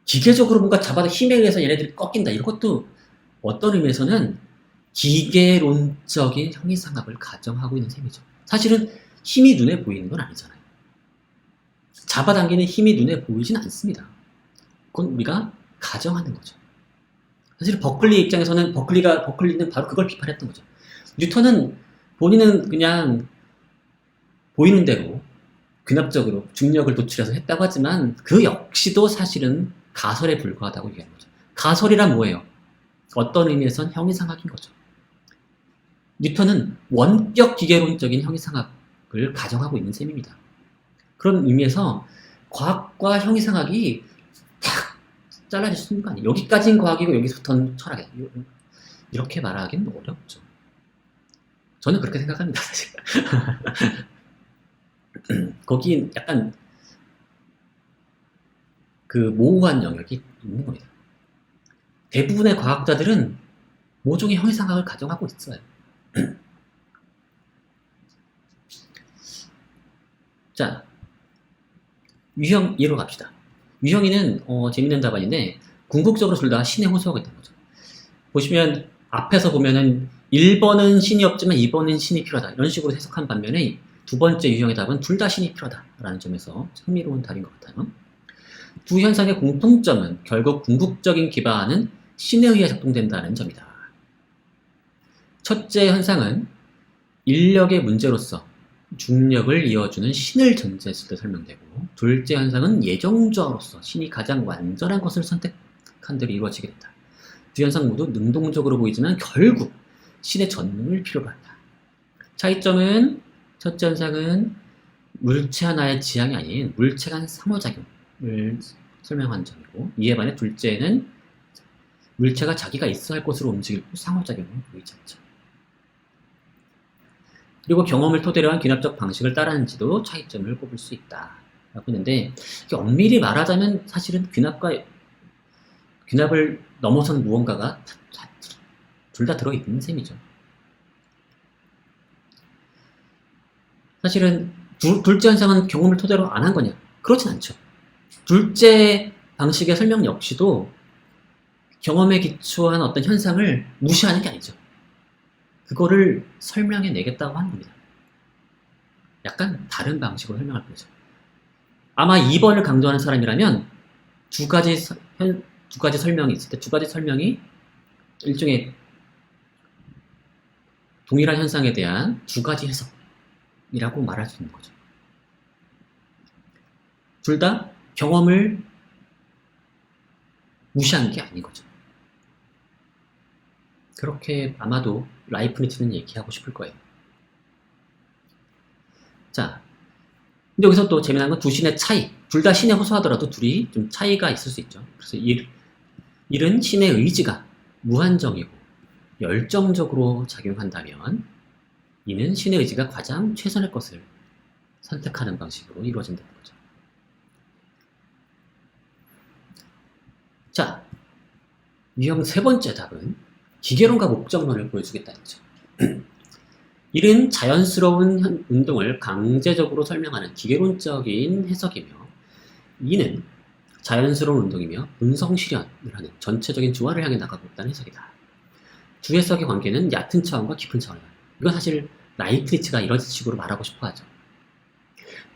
기계적으로 뭔가 잡아도 힘에 의해서 얘네들이 꺾인다. 이것도 어떤 의미에서는 기계론적인 형이상학을 가정하고 있는 셈이죠. 사실은 힘이 눈에 보이는 건 아니잖아요. 잡아당기는 힘이 눈에 보이진 않습니다. 그건 우리가 가정하는 거죠. 사실 버클리 입장에서는 버클리는 바로 그걸 비판했던 거죠. 뉴턴은 본인은 그냥 보이는 대로 귀납적으로 중력을 도출해서 했다고 하지만 그 역시도 사실은 가설에 불과하다고 얘기하는 거죠. 가설이란 뭐예요? 어떤 의미에선 형이상학인 거죠. 뉴턴은 원격 기계론적인 형이상학을 가정하고 있는 셈입니다. 그런 의미에서 과학과 형이상학이 딱 잘라질 수 있는 거 아니에요. 여기까지는 과학이고 여기서부터는 철학이야. 이렇게 말하기는 어렵죠. 저는 그렇게 생각합니다, 사실. 거기 약간 그 모호한 영역이 있는 겁니다. 대부분의 과학자들은 모종의 형이상학을 가정하고 있어요. 자, 유형이로 갑시다. 유형이는 재밌는 답안인데 궁극적으로 둘 다 신에 호소하고 있다는 거죠. 보시면 앞에서 보면은 1번은 신이 없지만 2번은 신이 필요하다. 이런 식으로 해석한 반면에 두 번째 유형의 답은 둘 다 신이 필요하다라는 점에서 흥미로운 답인 것 같아요. 두 현상의 공통점은 결국 궁극적인 기반은 신에 의해 작동된다는 점이다. 첫째 현상은 인력의 문제로서 중력을 이어주는 신을 전제했을 때 설명되고, 둘째 현상은 예정조화로서 신이 가장 완전한 것을 선택한 대로 이루어지게 된다. 두 현상 모두 능동적으로 보이지만 결국 신의 전능을 필요로 한다. 차이점은 첫째 현상은 물체 하나의 지향이 아닌 물체 간 상호작용을 설명한 점이고, 이에 반해 둘째는 물체가 자기가 있어야 할 곳으로 움직이고 상호작용을 보이지 않죠. 그리고 경험을 토대로 한 귀납적 방식을 따르는지도 차이점을 꼽을 수 있다 라고 했는데, 엄밀히 말하자면 사실은 귀납을 넘어선 무언가가 둘 다 들어있는 셈이죠. 사실은 둘째 현상은 경험을 토대로 안 한 거냐? 그렇진 않죠. 둘째 방식의 설명 역시도 경험에 기초한 어떤 현상을 무시하는 게 아니죠. 그거를 설명해 내겠다고 하는 겁니다. 약간 다른 방식으로 설명할 거죠. 아마 2번을 강조하는 사람이라면 두 가지 설명이 있을 때 두 가지 설명이 일종의 동일한 현상에 대한 두 가지 해석이라고 말할 수 있는 거죠. 둘 다 경험을 무시한 게 아닌 거죠. 그렇게 아마도 라이프니츠는 얘기하고 싶을 거예요. 자, 근데 여기서 또 재미난 건 두 신의 차이. 둘 다 신에 호소하더라도 둘이 좀 차이가 있을 수 있죠. 그래서 일은 신의 의지가 무한정이고 열정적으로 작용한다면 이는 신의 의지가 가장 최선의 것을 선택하는 방식으로 이루어진다는 거죠. 자, 유형 세 번째 답은 기계론과 목적론을 보여주겠다는 거죠. 일은 자연스러운 운동을 강제적으로 설명하는 기계론적인 해석이며 이는 자연스러운 운동이며 음성실현을 하는 전체적인 조화를 향해 나가고 있다는 해석이다. 두 해석의 관계는 얕은 차원과 깊은 차원이다. 이건 사실 라이프니츠가 이런 식으로 말하고 싶어 하죠.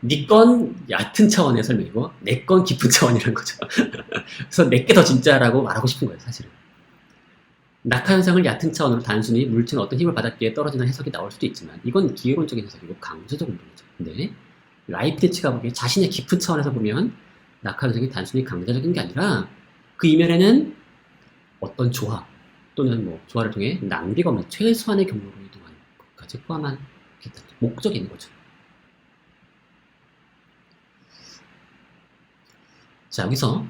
네 건 얕은 차원의 설명이고 내 건 깊은 차원이라는 거죠. 그래서 내게 더 진짜라고 말하고 싶은 거예요, 사실은. 낙하 현상을 얕은 차원으로 단순히 물체는 어떤 힘을 받았기에 떨어지는 해석이 나올 수도 있지만 이건 기계론적인 해석이고 강제적 운동이죠. 근데 라이프니츠가 보기에 자신의 깊은 차원에서 보면 낙하 현상이 단순히 강제적인 게 아니라 그 이면에는 어떤 조화 또는 뭐 조화를 통해 낭비가 없는 최소한의 경로로 이동하는 것까지 포함한 목적이 있는 거죠. 자, 여기서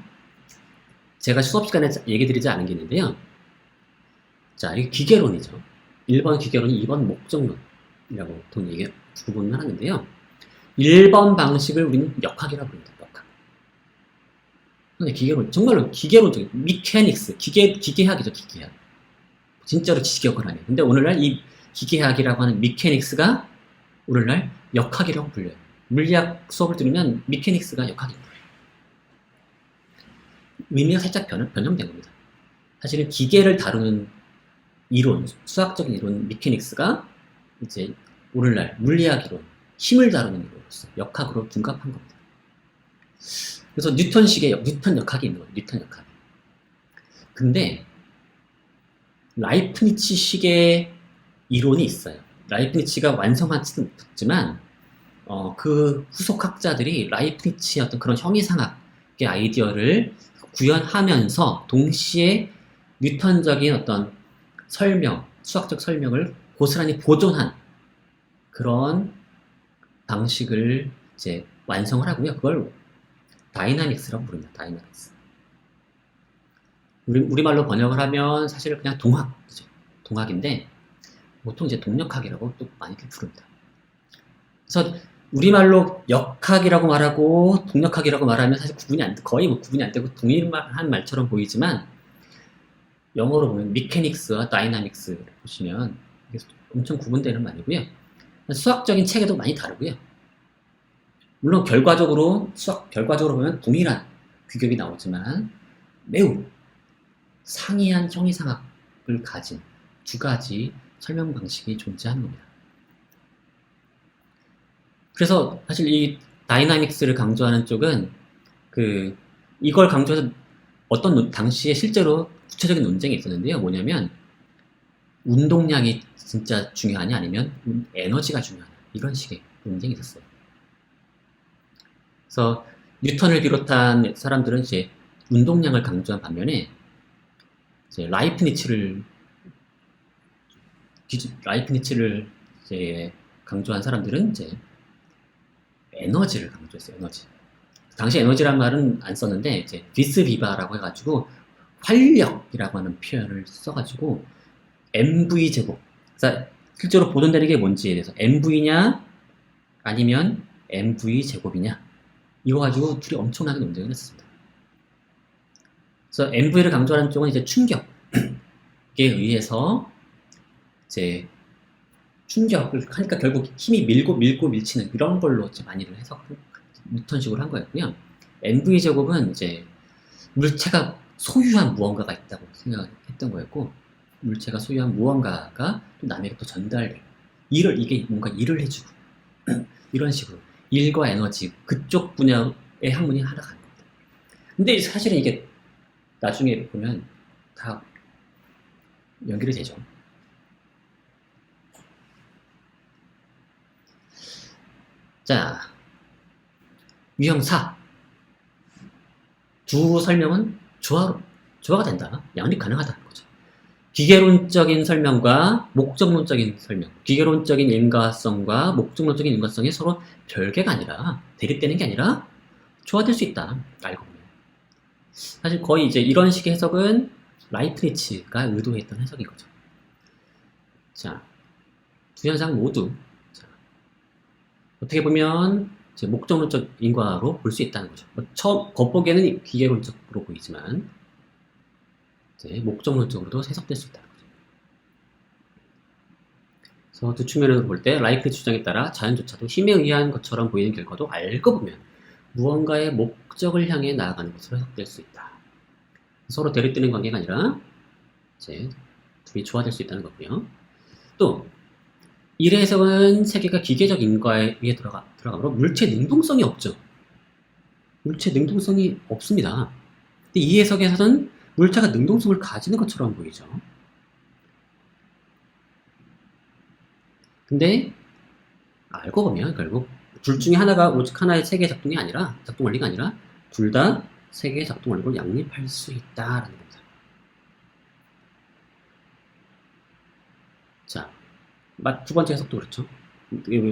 제가 수업 시간에 얘기 드리지 않은 게 있는데요. 자, 이게 기계론이죠. 1번 기계론, 2번 목적론이라고 보통 구분을 하는데요. 1번 방식을 우리는 역학이라고 부릅니다. 역학. 근데 기계론, 정말로 기계론적인, 미케닉스, 기계학이죠, 기계학. 진짜로 지식역을 하네요. 근데 오늘날 이 기계학이라고 하는 미케닉스가 오늘날 역학이라고 불려요. 물리학 수업을 들으면 미케닉스가 역학입니다. 의미가 살짝 변형된 겁니다. 사실은 기계를 다루는 이론, 수학적인 이론, 미케닉스가 이제 오늘날 물리학 이론, 힘을 다루는 이론으로서 역학으로 둔갑한 겁니다. 그래서 뉴턴 역학이 있는 거예요. 뉴턴 역학. 근데 라이프니츠식의 이론이 있어요. 라이프니츠가 완성하지는 못했지만 그 후속학자들이 라이프니츠의 어떤 그런 형이상학의 아이디어를 구현하면서 동시에 뉴턴적인 어떤 수학적 설명을 고스란히 보존한 그런 방식을 이제 완성을 하고요. 그걸 다이나믹스라고 부릅니다. 다이나믹스. 우리말로 번역을 하면 사실 그냥 동학이죠. 동학인데 보통 이제 동력학이라고 또 많이들 부릅니다. 그래서 우리말로 역학이라고 말하고 동력학이라고 말하면 사실 거의 구분이 안 되고 동일한 말처럼 보이지만 영어로 보면 미케닉스와 다이나믹스를 보시면 엄청 구분되는 말이고요. 수학적인 체계도 많이 다르고요. 물론 결과적으로 보면 동일한 규격이 나오지만 매우 상이한 형이상학을 가진 두 가지 설명 방식이 존재하는 겁니다. 그래서 사실 이 다이나믹스를 강조하는 쪽은 이걸 강조해서 어떤 당시에 실제로 구체적인 논쟁이 있었는데요. 뭐냐면 운동량이 진짜 중요하냐 아니면 에너지가 중요하냐 이런 식의 논쟁이 있었어요. 그래서 뉴턴을 비롯한 사람들은 이제 운동량을 강조한 반면에 이제 라이프니츠를 이제 강조한 사람들은 이제 에너지를 강조했어요. 에너지. 당시 에너지란 말은 안 썼는데 이제 비스비바라고 해가지고 활력이라고 하는 표현을 써가지고 mv 제곱. 그래서 실제로 보존되는 게 뭔지에 대해서 mv냐 아니면 mv 제곱이냐 이거 가지고 둘이 엄청나게 논쟁을 했습니다. 그래서 mv를 강조하는 쪽은 이제 충격에 의해서 이제 충격을 하니까 결국 힘이 밀고 밀치는 이런 걸로 이제 많이들 뉴턴식으로 한 거였고요. mv 제곱은 이제 물체가 소유한 무언가가 있다고 생각했던 거였고, 물체가 소유한 무언가가 또 남에게 또 전달되고 이게 뭔가 일을 해주고 이런 식으로 일과 에너지 그쪽 분야로 항문이 하나 가는 겁니다. 근데 사실은 이게 나중에 보면 다 연결이 되죠. 자, 유형 4. 두 설명은 조화가 된다. 양립 가능하다는 거죠. 기계론적인 설명과 목적론적인 설명, 기계론적인 인과성과 목적론적인 인과성이 서로 별개가 아니라, 대립되는 게 아니라 조화될 수 있다. 알고 보면. 사실 거의 이제 이런 식의 해석은 라이프니츠가 의도했던 해석인 거죠. 자, 두 현상 모두 자, 어떻게 보면 이제 목적론적 인과로 볼 수 있다는 거죠. 처음 겉보기에는 기계론적으로 보이지만 이제 목적론적으로도 해석될 수 있다는 거죠. 그래서 두 측면으로 볼 때 라이프니츠 주장에 따라 자연조차도 힘에 의한 것처럼 보이는 결과도 알고 보면 무언가의 목적을 향해 나아가는 것으로 해석될 수 있다. 서로 대립되는 관계가 아니라 이제 둘이 조화될 수 있다는 거고요. 또 이래 해석은 세계가 기계적 인과에 의해 들어가므로 물체 능동성이 없죠. 물체 능동성이 없습니다. 근데 이 해석에서는 물체가 능동성을 가지는 것처럼 보이죠. 근데 알고 보면 결국 둘 중에 하나가 오직 하나의 세계의 작동 원리가 아니라 둘 다 세계의 작동 원리를 양립할 수 있다라는 겁니다. 자, 두 번째 해석도 그렇죠.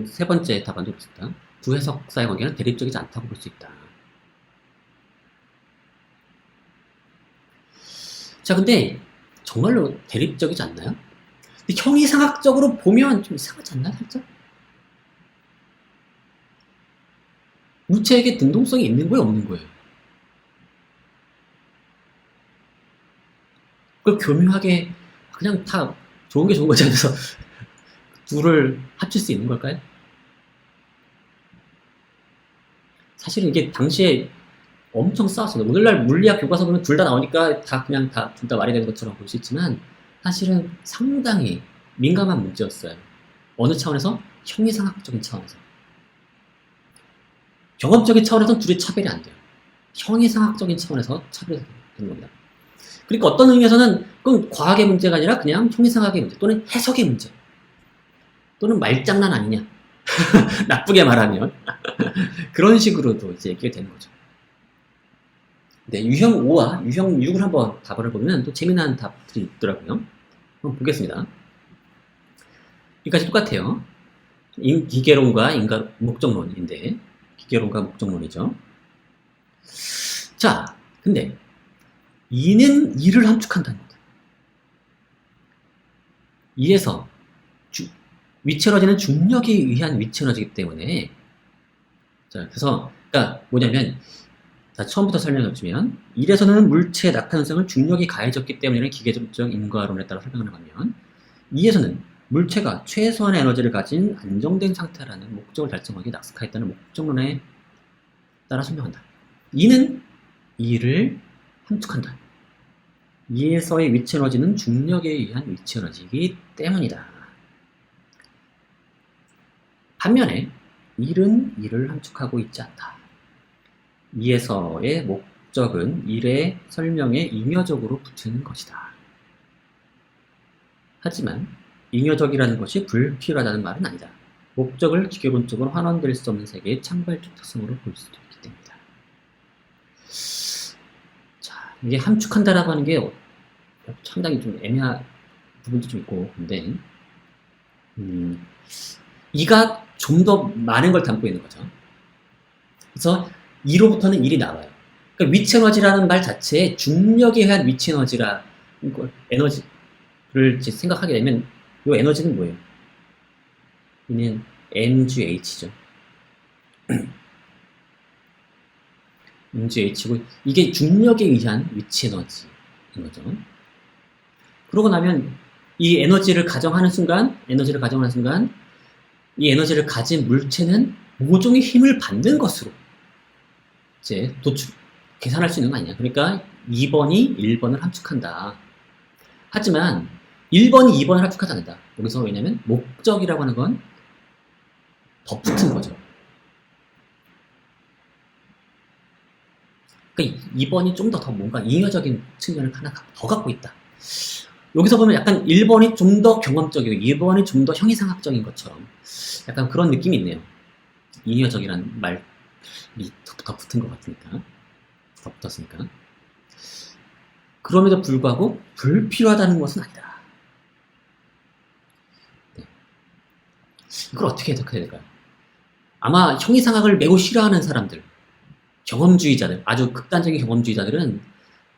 세 번째 답안도 그렇습니다. 두 해석 사이의 관계는 대립적이지 않다고 볼 수 있다. 자, 근데 정말로 대립적이지 않나요? 근데 형이상학적으로 보면 좀 이상하지 않나, 살짝? 물체에게 능동성이 있는 거예요, 없는 거예요? 그걸 교묘하게 그냥 다 좋은 게 좋은 거지 않아서 둘을 합칠 수 있는 걸까요? 사실은 이게 당시에 엄청 싸웠습니다. 오늘날 물리학 교과서 보면 둘 다 나오니까 둘 다 말이 되는 것처럼 볼 수 있지만 사실은 상당히 민감한 문제였어요. 어느 차원에서? 형이상학적인 차원에서. 경험적인 차원에서는 둘이 차별이 안 돼요. 형이상학적인 차원에서 차별이 되는 겁니다. 그러니까 어떤 의미에서는 그건 과학의 문제가 아니라 그냥 형이상학의 문제 또는 해석의 문제 또는 말장난 아니냐 나쁘게 말하면 그런 식으로도 이제 얘기가 되는 거죠. 네, 유형 5와 유형 6을 한번 답을 보면 또 재미난 답들이 있더라고요. 한번 보겠습니다. 여기까지 똑같아요. 기계론과 목적론인데 기계론과 목적론이죠. 자, 근데 이는 이를 함축한다는 겁니다. 이에서 위치에너지는 중력에 의한 위치에너지이기 때문에 자, 그래서 그러니까 뭐냐면 자, 처음부터 설명해주면 일에서는 물체의 낙하 현상을 중력이 가해졌기 때문이라는 기계적 인과론에 따라 설명을 하면 이에서는 물체가 최소한의 에너지를 가진 안정된 상태라는 목적을 달성하기 낙석하였다는 목적론에 따라 설명한다. 이는 이를 함축한다. 이에서의 위치에너지는 중력에 의한 위치에너지이기 때문이다. 반면에 일은 이를 함축하고 있지 않다. 이에서의 목적은 일의 설명에 잉여적으로 붙이는 것이다. 하지만 잉여적이라는 것이 불필요하다는 말은 아니다. 목적을 기계론적으로 환원될 수 없는 세계의 창발적 특성으로 볼 수도 있기 때문이다. 자, 이게 함축한다라고 하는 게 상당히 좀 애매한 부분도 좀 있고, 근데 이가 좀 더 많은 걸 담고 있는 거죠. 그래서 이로부터는 일이 나와요. 그러니까 위치에너지라는 말 자체에 중력에 의한 위치에너지라 에너지를 생각하게 되면 이 에너지는 뭐예요? 이는 mgh죠. mgh고 이게 중력에 의한 위치에너지인 거죠. 그러고 나면 이 에너지를 가정하는 순간 이 에너지를 가진 물체는 모종의 힘을 받는 것으로 이제 계산할 수 있는 거 아니냐. 그러니까 2번이 1번을 함축한다. 하지만 1번이 2번을 함축하지 않는다. 여기서 왜냐면 목적이라고 하는 건 덧붙은 거죠. 그러니까 2번이 좀 더 뭔가 잉여적인 측면을 하나 더 갖고 있다. 여기서 보면 약간 1번이 좀 더 경험적이고 2번이 좀 더 형이상학적인 것처럼 약간 그런 느낌이 있네요. 잉여적이라는 말이 더 붙은 것 같으니까. 더 붙었으니까. 그럼에도 불구하고 불필요하다는 것은 아니다. 네. 이걸 어떻게 해석해야 될까요? 아마 형이상학을 매우 싫어하는 사람들, 경험주의자들, 아주 극단적인 경험주의자들은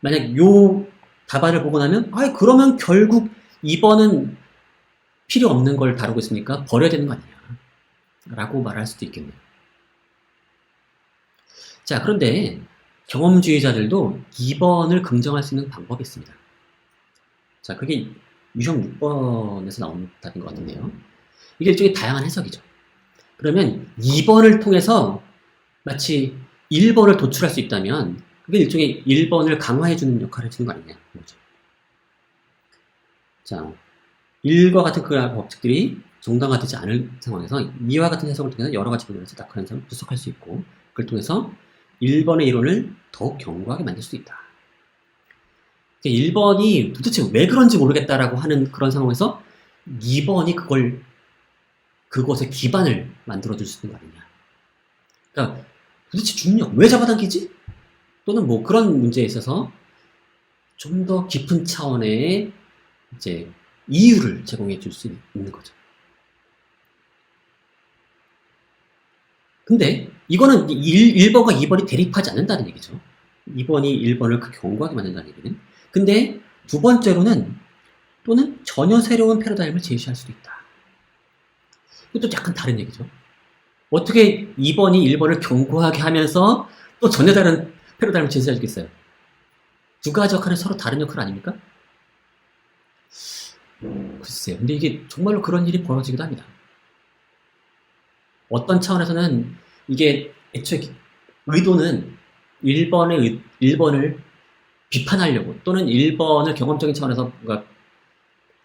만약 요 답안을 보고 나면 그러면 결국 2번은 필요 없는 걸 다루고 있으니까 버려야 되는 거 아니냐 라고 말할 수도 있겠네요. 자, 그런데 경험주의자들도 2번을 긍정할 수 있는 방법이 있습니다. 자, 그게 유형 6번에서 나온 답인 것 같은데요. 이게 일종의 다양한 해석이죠. 그러면 2번을 통해서 마치 1번을 도출할 수 있다면 그게 일종의 1번을 강화해주는 역할을 해주는 거 아니냐. 그렇죠. 자, 1과 같은 그 법칙들이 정당화되지 않을 상황에서 2와 같은 해석을 통해서 여러 가지 부분에서 낙한 현상을 분석할 수 있고 그걸 통해서 1번의 이론을 더욱 견고하게 만들 수 있다. 1번이 도대체 왜 그런지 모르겠다라고 하는 그런 상황에서 2번이 그것의 기반을 만들어줄 수 있는 거 아니냐. 그러니까 도대체 중력 왜 잡아당기지? 또는 뭐 그런 문제에 있어서 좀 더 깊은 차원의 이제 이유를 제공해 줄 수 있는 거죠. 근데 이거는 1번과 2번이 대립하지 않는다는 얘기죠. 2번이 1번을 견고하게 만든다는 얘기는. 근데 두 번째로는 또는 전혀 새로운 패러다임을 제시할 수도 있다. 이것도 약간 다른 얘기죠. 어떻게 2번이 1번을 견고하게 하면서 또 전혀 다른 패러다임을 제시해 주겠어요? 두 가지 역할은 서로 다른 역할 아닙니까? 글쎄요. 근데 이게 정말로 그런 일이 벌어지기도 합니다. 어떤 차원에서는 이게 애초에 의도는 1번을 비판하려고 또는 1번을 경험적인 차원에서 뭔가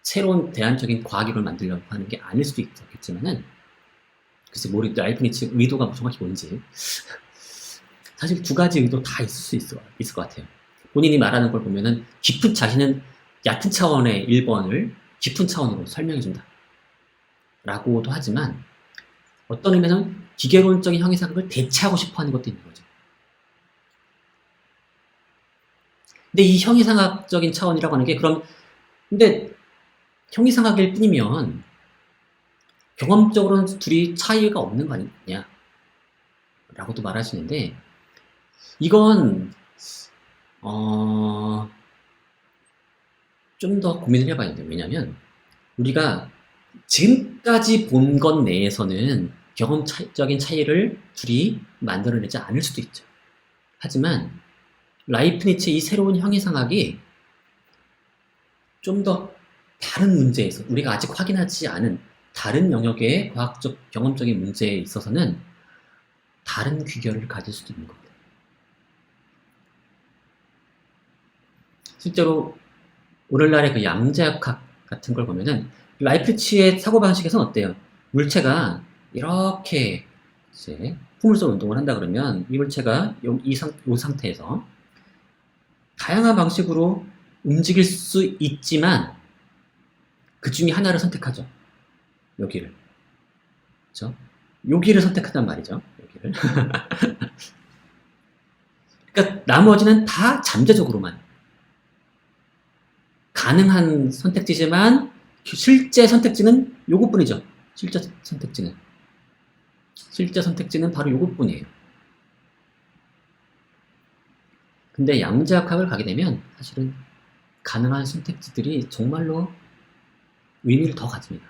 새로운 대안적인 과학이익을 만들려고 하는 게 아닐 수도 있겠지만은 글쎄 모르겠다. 라이프니츠 의도가 정확히 뭔지 사실 두 가지 의도 다 있을 수 있을 것 같아요. 본인이 말하는 걸 보면은 자신은 얕은 차원의 1번을 깊은 차원으로 설명해준다 라고도 하지만 어떤 의미에서는 기계론적인 형이상학을 대체하고 싶어하는 것도 있는 거죠. 근데 이 형이상학적인 차원이라고 하는 게 근데 형이상학일 뿐이면 경험적으로는 둘이 차이가 없는 거 아니냐 라고도 말하시는데 이건 좀 더 고민을 해봐야 돼요. 왜냐면 우리가 지금까지 본 것 내에서는 경험적인 차이를 둘이 만들어내지 않을 수도 있죠. 하지만 라이프니츠의 이 새로운 형이상학이 좀 더 다른 문제에서 우리가 아직 확인하지 않은 다른 영역의 과학적 경험적인 문제에 있어서는 다른 귀결을 가질 수도 있는 겁니다. 실제로 오늘날의 그 양자역학 같은 걸 보면은 라이프니츠의 사고방식에서는 어때요? 물체가 이렇게 이제 포물선 운동을 한다 그러면 이 물체가 이 상태에서 다양한 방식으로 움직일 수 있지만 그 중에 하나를 선택하죠. 여기를. 그렇죠? 여기를 선택한단 말이죠. 여기를. 그러니까 나머지는 다 잠재적으로만 가능한 선택지지만 실제 선택지는 요것뿐이죠. 실제 선택지는 바로 요것뿐이에요. 근데 양자역학을 가게 되면 사실은 가능한 선택지들이 정말로 의미를 더 가집니다.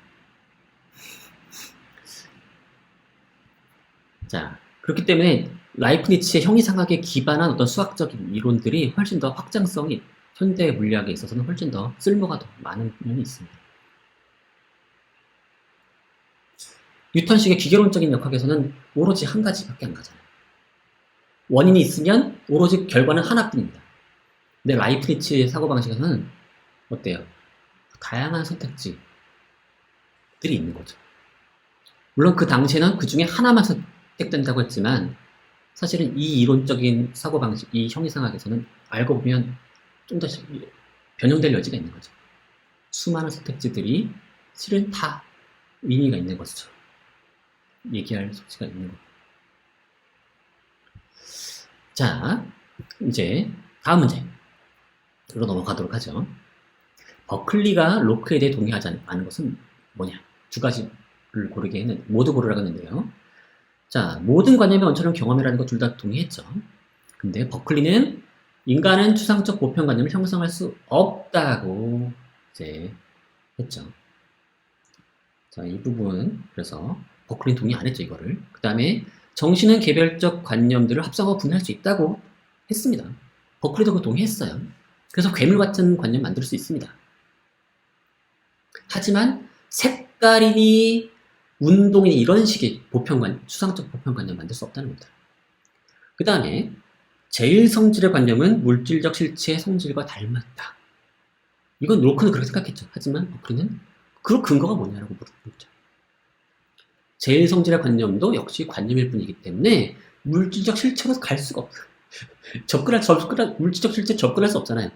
자, 그렇기 때문에 라이프니츠의 형이상학에 기반한 어떤 수학적인 이론들이 훨씬 더 확장성이 현대 물리학에 있어서는 훨씬 더 쓸모가 더 많은 면이 있습니다. 뉴턴식의 기계론적인 역학에서는 오로지 한 가지밖에 안 가잖아요. 원인이 있으면 오로지 결과는 하나뿐입니다. 근데 라이프니츠의 사고방식에서는 어때요? 다양한 선택지들이 있는 거죠. 물론 그 당시에는 그 중에 하나만 선택된다고 했지만 사실은 이 이론적인 사고방식, 이 형이상학에서는 알고 보면 좀 더 변형될 여지가 있는 거죠. 수많은 선택지들이 실은 다 의미가 있는 것이죠. 얘기할 소지가 있는 거. 자, 이제 다음 문제로 넘어가도록 하죠. 버클리가 로크에 대해 동의하지 않은 것은 뭐냐? 두 가지를 고르게 했는데, 모두 고르라고 했는데요. 자, 모든 관념의 원천은 경험이라는 거 둘 다 동의했죠. 근데 버클리는 인간은 추상적 보편관념을 형성할 수 없다고 이제 했죠. 자, 이 부분 그래서 버클리는 동의 안 했죠, 이거를. 그 다음에 정신은 개별적 관념들을 합성하고 분해할 수 있다고 했습니다. 버클리도 그거 동의했어요. 그래서 괴물 같은 관념 만들 수 있습니다. 하지만 색깔이니 운동이니 이런 식의 추상적 보편관념 만들 수 없다는 겁니다. 그 다음에 제1성질의 관념은 물질적 실체의 성질과 닮았다. 이건 로크는 그렇게 생각했죠. 하지만 버클리는 그 근거가 뭐냐라고 물었죠. 제1성질의 관념도 역시 관념일 뿐이기 때문에 물질적 실체로 갈 수가 없어요. 물질적 실체 접근할 수 없잖아요.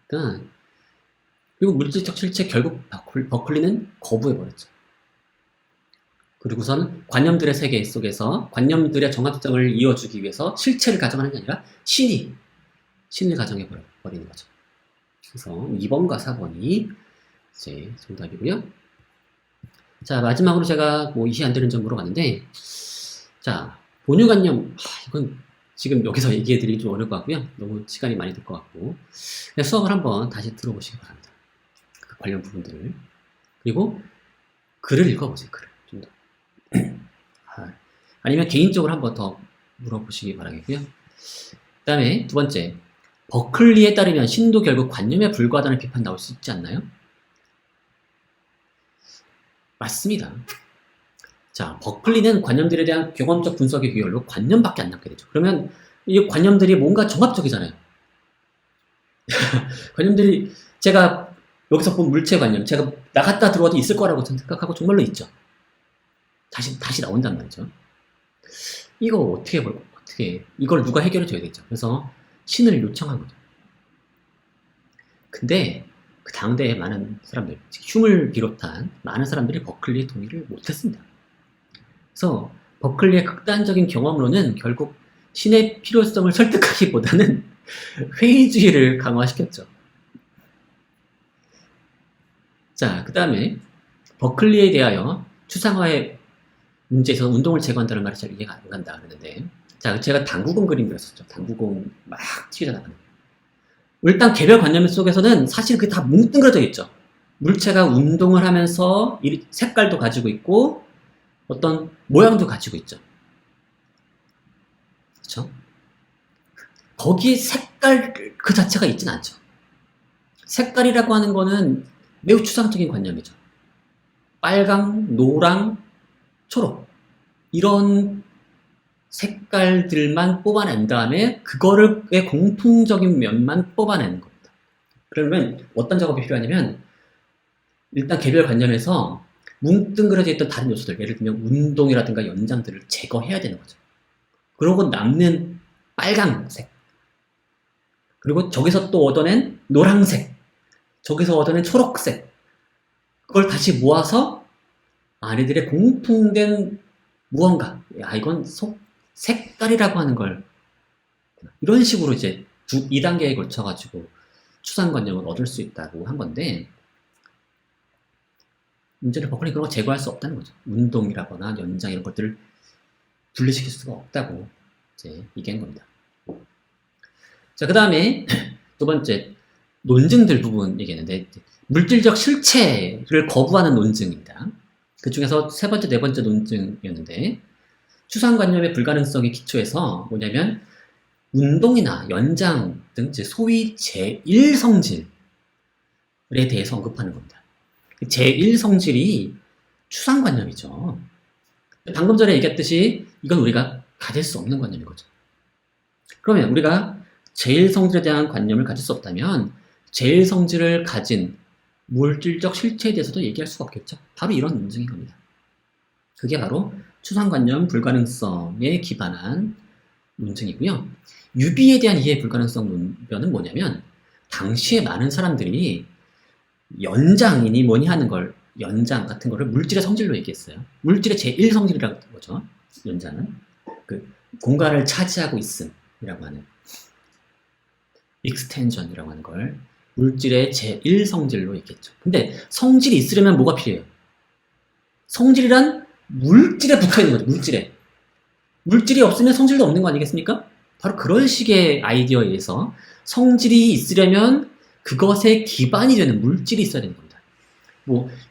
그러니까 그리고 물질적 실체 결국 버클리는 거부해버렸죠. 그리고선 관념들의 세계 속에서 관념들의 정합성을 이어주기 위해서 실체를 가정하는 게 아니라 신을 가정해버리는 거죠. 그래서 2번과 4번이 이제 정답이고요. 자, 마지막으로 제가 뭐 이해 안 되는 점 물어봤는데, 자, 본유관념, 이건 지금 여기서 얘기해드리기 좀 어려울 것 같고요. 너무 시간이 많이 들 것 같고, 수업을 한번 다시 들어보시기 바랍니다. 그 관련 부분들을. 그리고 글을 읽어보세요, 글을. 좀 더. 아니면 개인적으로 한번 더 물어보시기 바라겠고요. 그 다음에 두 번째, 버클리에 따르면 신도 결국 관념에 불과하다는 비판 나올 수 있지 않나요? 맞습니다. 자, 버클리는 관념들에 대한 경험적 분석의 비율로 관념밖에 안 남게 되죠. 그러면 이 관념들이 뭔가 종합적이잖아요. 관념들이 제가 여기서 본 물체 관념, 제가 나갔다 들어와도 있을 거라고 생각하고 정말로 있죠. 다시 나온단 말이죠. 이거 어떻게 이걸 누가 해결해 줘야겠죠. 그래서 신을 요청한 거죠. 근데 그 당대의 많은 사람들, 흉을 비롯한 많은 사람들이 버클리의 동의를 못했습니다. 그래서 버클리의 극단적인 경험으로는 결국 신의 필요성을 설득하기보다는 회의주의를 강화시켰죠. 자, 그 다음에 버클리에 대하여 추상화의 문제에서 운동을 제거한다는 말이 잘 이해가 안 간다 그러는데, 자, 제가 당구공 그림 그렸었죠. 당구공 막 튀어나가는. 일단 개별 관념 속에서는 사실 그게 다 뭉뚱그려져 있죠. 물체가 운동을 하면서 색깔도 가지고 있고 어떤 모양도 가지고 있죠. 그렇죠? 거기에 색깔 그 자체가 있진 않죠. 색깔이라고 하는 거는 매우 추상적인 관념이죠. 빨강, 노랑, 초록 이런 색깔들만 뽑아낸 다음에 그거의 공통적인 면만 뽑아내는 겁니다. 그러면 어떤 작업이 필요하냐면 일단 개별 관념에서 뭉뚱그려져 있던 다른 요소들, 예를 들면 운동이라든가 연장들을 제거해야 되는 거죠. 그러고 남는 빨강색, 그리고 저기서 또 얻어낸 노란색, 저기서 얻어낸 초록색, 그걸 다시 모아서 아이들의 공통된 무언가, 이건 색깔이라고 하는 걸 이런 식으로 이제 2단계에 걸쳐가지고 추상관념을 얻을 수 있다고 한 건데, 문제는 버클리 그런 거 제거할 수 없다는 거죠. 운동이라거나 연장 이런 것들을 분리시킬 수가 없다고 이제 얘기한 겁니다. 자, 그 다음에 두 번째 논증들 부분 얘기했는데, 물질적 실체를 거부하는 논증입니다. 그 중에서 세 번째, 네 번째 논증이었는데, 추상관념의 불가능성의 기초에서 뭐냐면 운동이나 연장 등 소위 제1성질에 대해서 언급하는 겁니다. 제1성질이 추상관념이죠. 방금 전에 얘기했듯이 이건 우리가 가질 수 없는 관념인 거죠. 그러면 우리가 제1성질에 대한 관념을 가질 수 없다면 제1성질을 가진 물질적 실체에 대해서도 얘기할 수가 없겠죠. 바로 이런 논증인 겁니다. 그게 바로 추상관념 불가능성에 기반한 논증이고요. 유비에 대한 이해 불가능성 논변은 뭐냐면 당시에 많은 사람들이 연장이니 뭐니 하는 걸 연장 같은 거를 물질의 성질로 얘기했어요. 물질의 제1성질이라고 거죠. 연장은 그 공간을 차지하고 있음이라고 하는 익스텐전이라고 하는 걸 물질의 제1성질로 얘기했죠. 근데 성질이 있으려면 뭐가 필요해요? 성질이란 물질에 붙어있는 거죠. 물질에. 물질이 없으면 성질도 없는 거 아니겠습니까? 바로 그런 식의 아이디어에 의해서 성질이 있으려면 그것에 기반이 되는 물질이 있어야 되는 겁니다.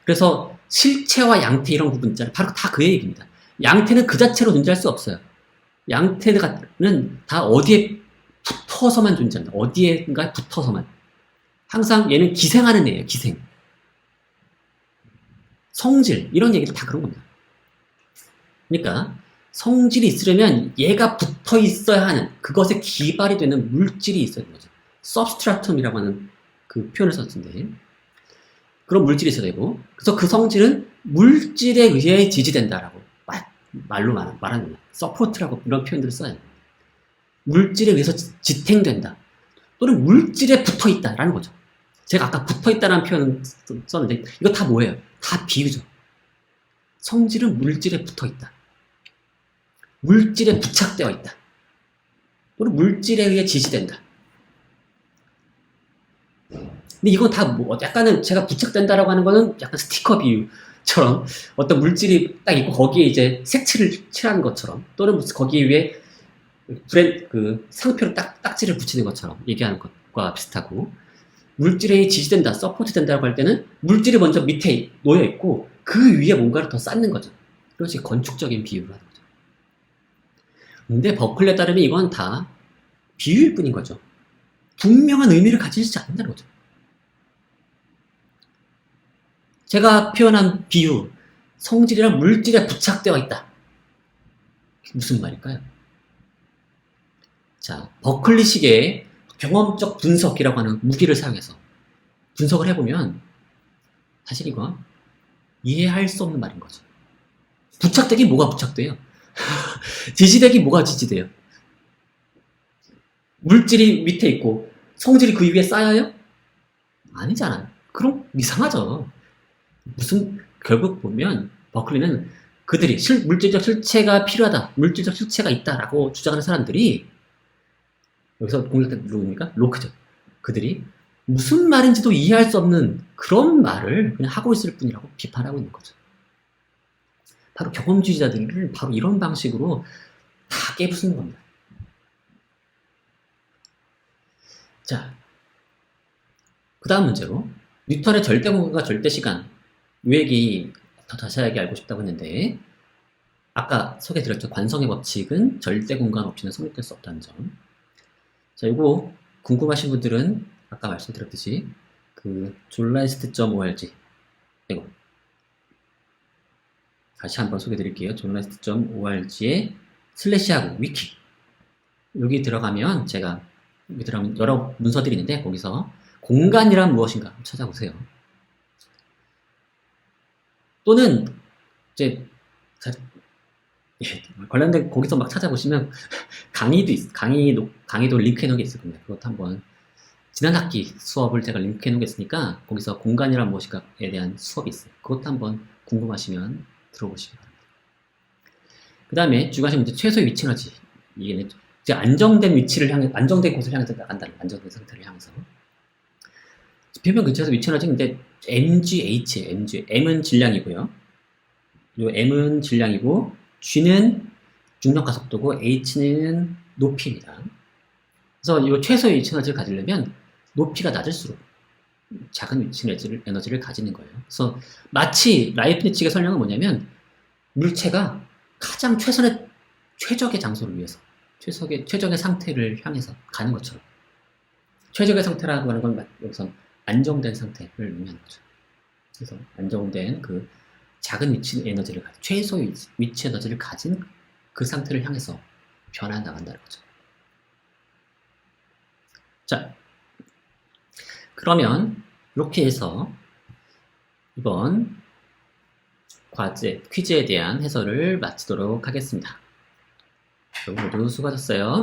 그래서 실체와 양태 이런 구분 있잖아요. 바로 다 그 얘기입니다. 양태는 그 자체로 존재할 수 없어요. 양태는 다 어디에 붙어서만 존재한다. 어디에인가 붙어서만. 항상 얘는 기생하는 애예요. 기생. 성질 이런 얘기를 다 그런 겁니다. 그러니까 성질이 있으려면 얘가 붙어 있어야 하는 그것에 기발이 되는 물질이 있어야 되는 거죠. substratum이라고 하는 그 표현을 썼는데 그런 물질이 있어야 되고 그래서 그 성질은 물질에 의해 지지된다라고 말로 말하는 거예요. support라고 이런 표현들을 써야 돼요. 물질에 의해서 지탱된다 또는 물질에 붙어 있다라는 거죠. 제가 아까 붙어 있다라는 표현을 썼는데 이거 다 뭐예요? 다 비유죠. 성질은 물질에 붙어 있다. 물질에 부착되어 있다. 또는 물질에 의해 지지된다. 근데 이건 다 약간은 제가 부착된다라고 하는 거는 약간 스티커 비유처럼 어떤 물질이 딱 있고 거기에 이제 색칠을 칠하는 것처럼 또는 거기 위에 그 상표를 딱지를 붙이는 것처럼 얘기하는 것과 비슷하고 물질에 지지된다, 서포트 된다고 할 때는 물질이 먼저 밑에 놓여 있고 그 위에 뭔가를 더 쌓는 거죠. 그것이 건축적인 비유를 하는 거죠. 근데 버클레에 따르면 이건 다 비유일 뿐인 거죠. 분명한 의미를 가지지 않는다는 거죠. 제가 표현한 비유, 성질이란 물질에 부착되어 있다. 무슨 말일까요? 자, 버클리식의 경험적 분석이라고 하는 무기를 사용해서 분석을 해보면 사실 이거 이해할 수 없는 말인 거죠. 부착되긴 뭐가 부착돼요? 지지되기 뭐가 지지돼요? 물질이 밑에 있고 성질이 그 위에 쌓여요? 아니잖아요. 그럼 이상하죠. 결국 보면 버클리는 그들이 물질적 실체가 필요하다, 물질적 실체가 있다라고 주장하는 사람들이 여기서 공격된 누구입니까? 로크죠. 그들이 무슨 말인지도 이해할 수 없는 그런 말을 그냥 하고 있을 뿐이라고 비판하고 있는 거죠. 바로 경험주의자들을 바로 이런 방식으로 다 깨부수는 겁니다. 자, 그 다음 문제로 뉴턴의 절대공간과 절대시간 이 얘기 더 자세하게 알고 싶다고 했는데 아까 소개해드렸죠. 관성의 법칙은 절대공간 없이는 성립될 수 없다는 점. 자, 이거 궁금하신 분들은 아까 말씀드렸듯이 그 journalist.org 이거 다시 한번 소개해드릴게요. journalist.org에 슬래시하고 위키 여기 들어가면 여기 들어가면 여러 문서들이 있는데 거기서 공간이란 무엇인가 찾아보세요. 또는 이제 관련된 거기서 막 찾아보시면 강의도 링크해 놓은 게 있을 겁니다. 그것도 한번 지난 학기 수업을 제가 링크해 놓겠으니까 거기서 공간이란 무엇인가에 대한 수업이 있어요. 그것도 한번 궁금하시면 들어보시기 바랍니다. 그 다음에 주관식 문제 최소의 위치 에너지 이게 이제 안정된 곳을 향해서 나간다는 안정된 상태를 향해서 표면 근처에서 위치 에너지 근데 MGH예요. M은 질량이고요. 요 M은 질량이고 G는 중력가 속도고 H는 높이입니다. 그래서 이 최소의 위치 에너지를 가지려면 높이가 낮을수록 작은 위치 에너지를 가지는 거예요. 그래서 마치 라이프니츠의 설명은 뭐냐면 물체가 가장 최적의 장소를 위해서 최적의 상태를 향해서 가는 것처럼 최적의 상태라고 하는 건 여기서 안정된 상태를 의미하는 거죠. 그래서 안정된 그 작은 위치 에너지를 최소의 위치 에너지를 가진 그 상태를 향해서 변화나간다는 거죠. 자, 그러면 이렇게 해서 이번 퀴즈에 대한 해설을 마치도록 하겠습니다. 모두 수고하셨어요.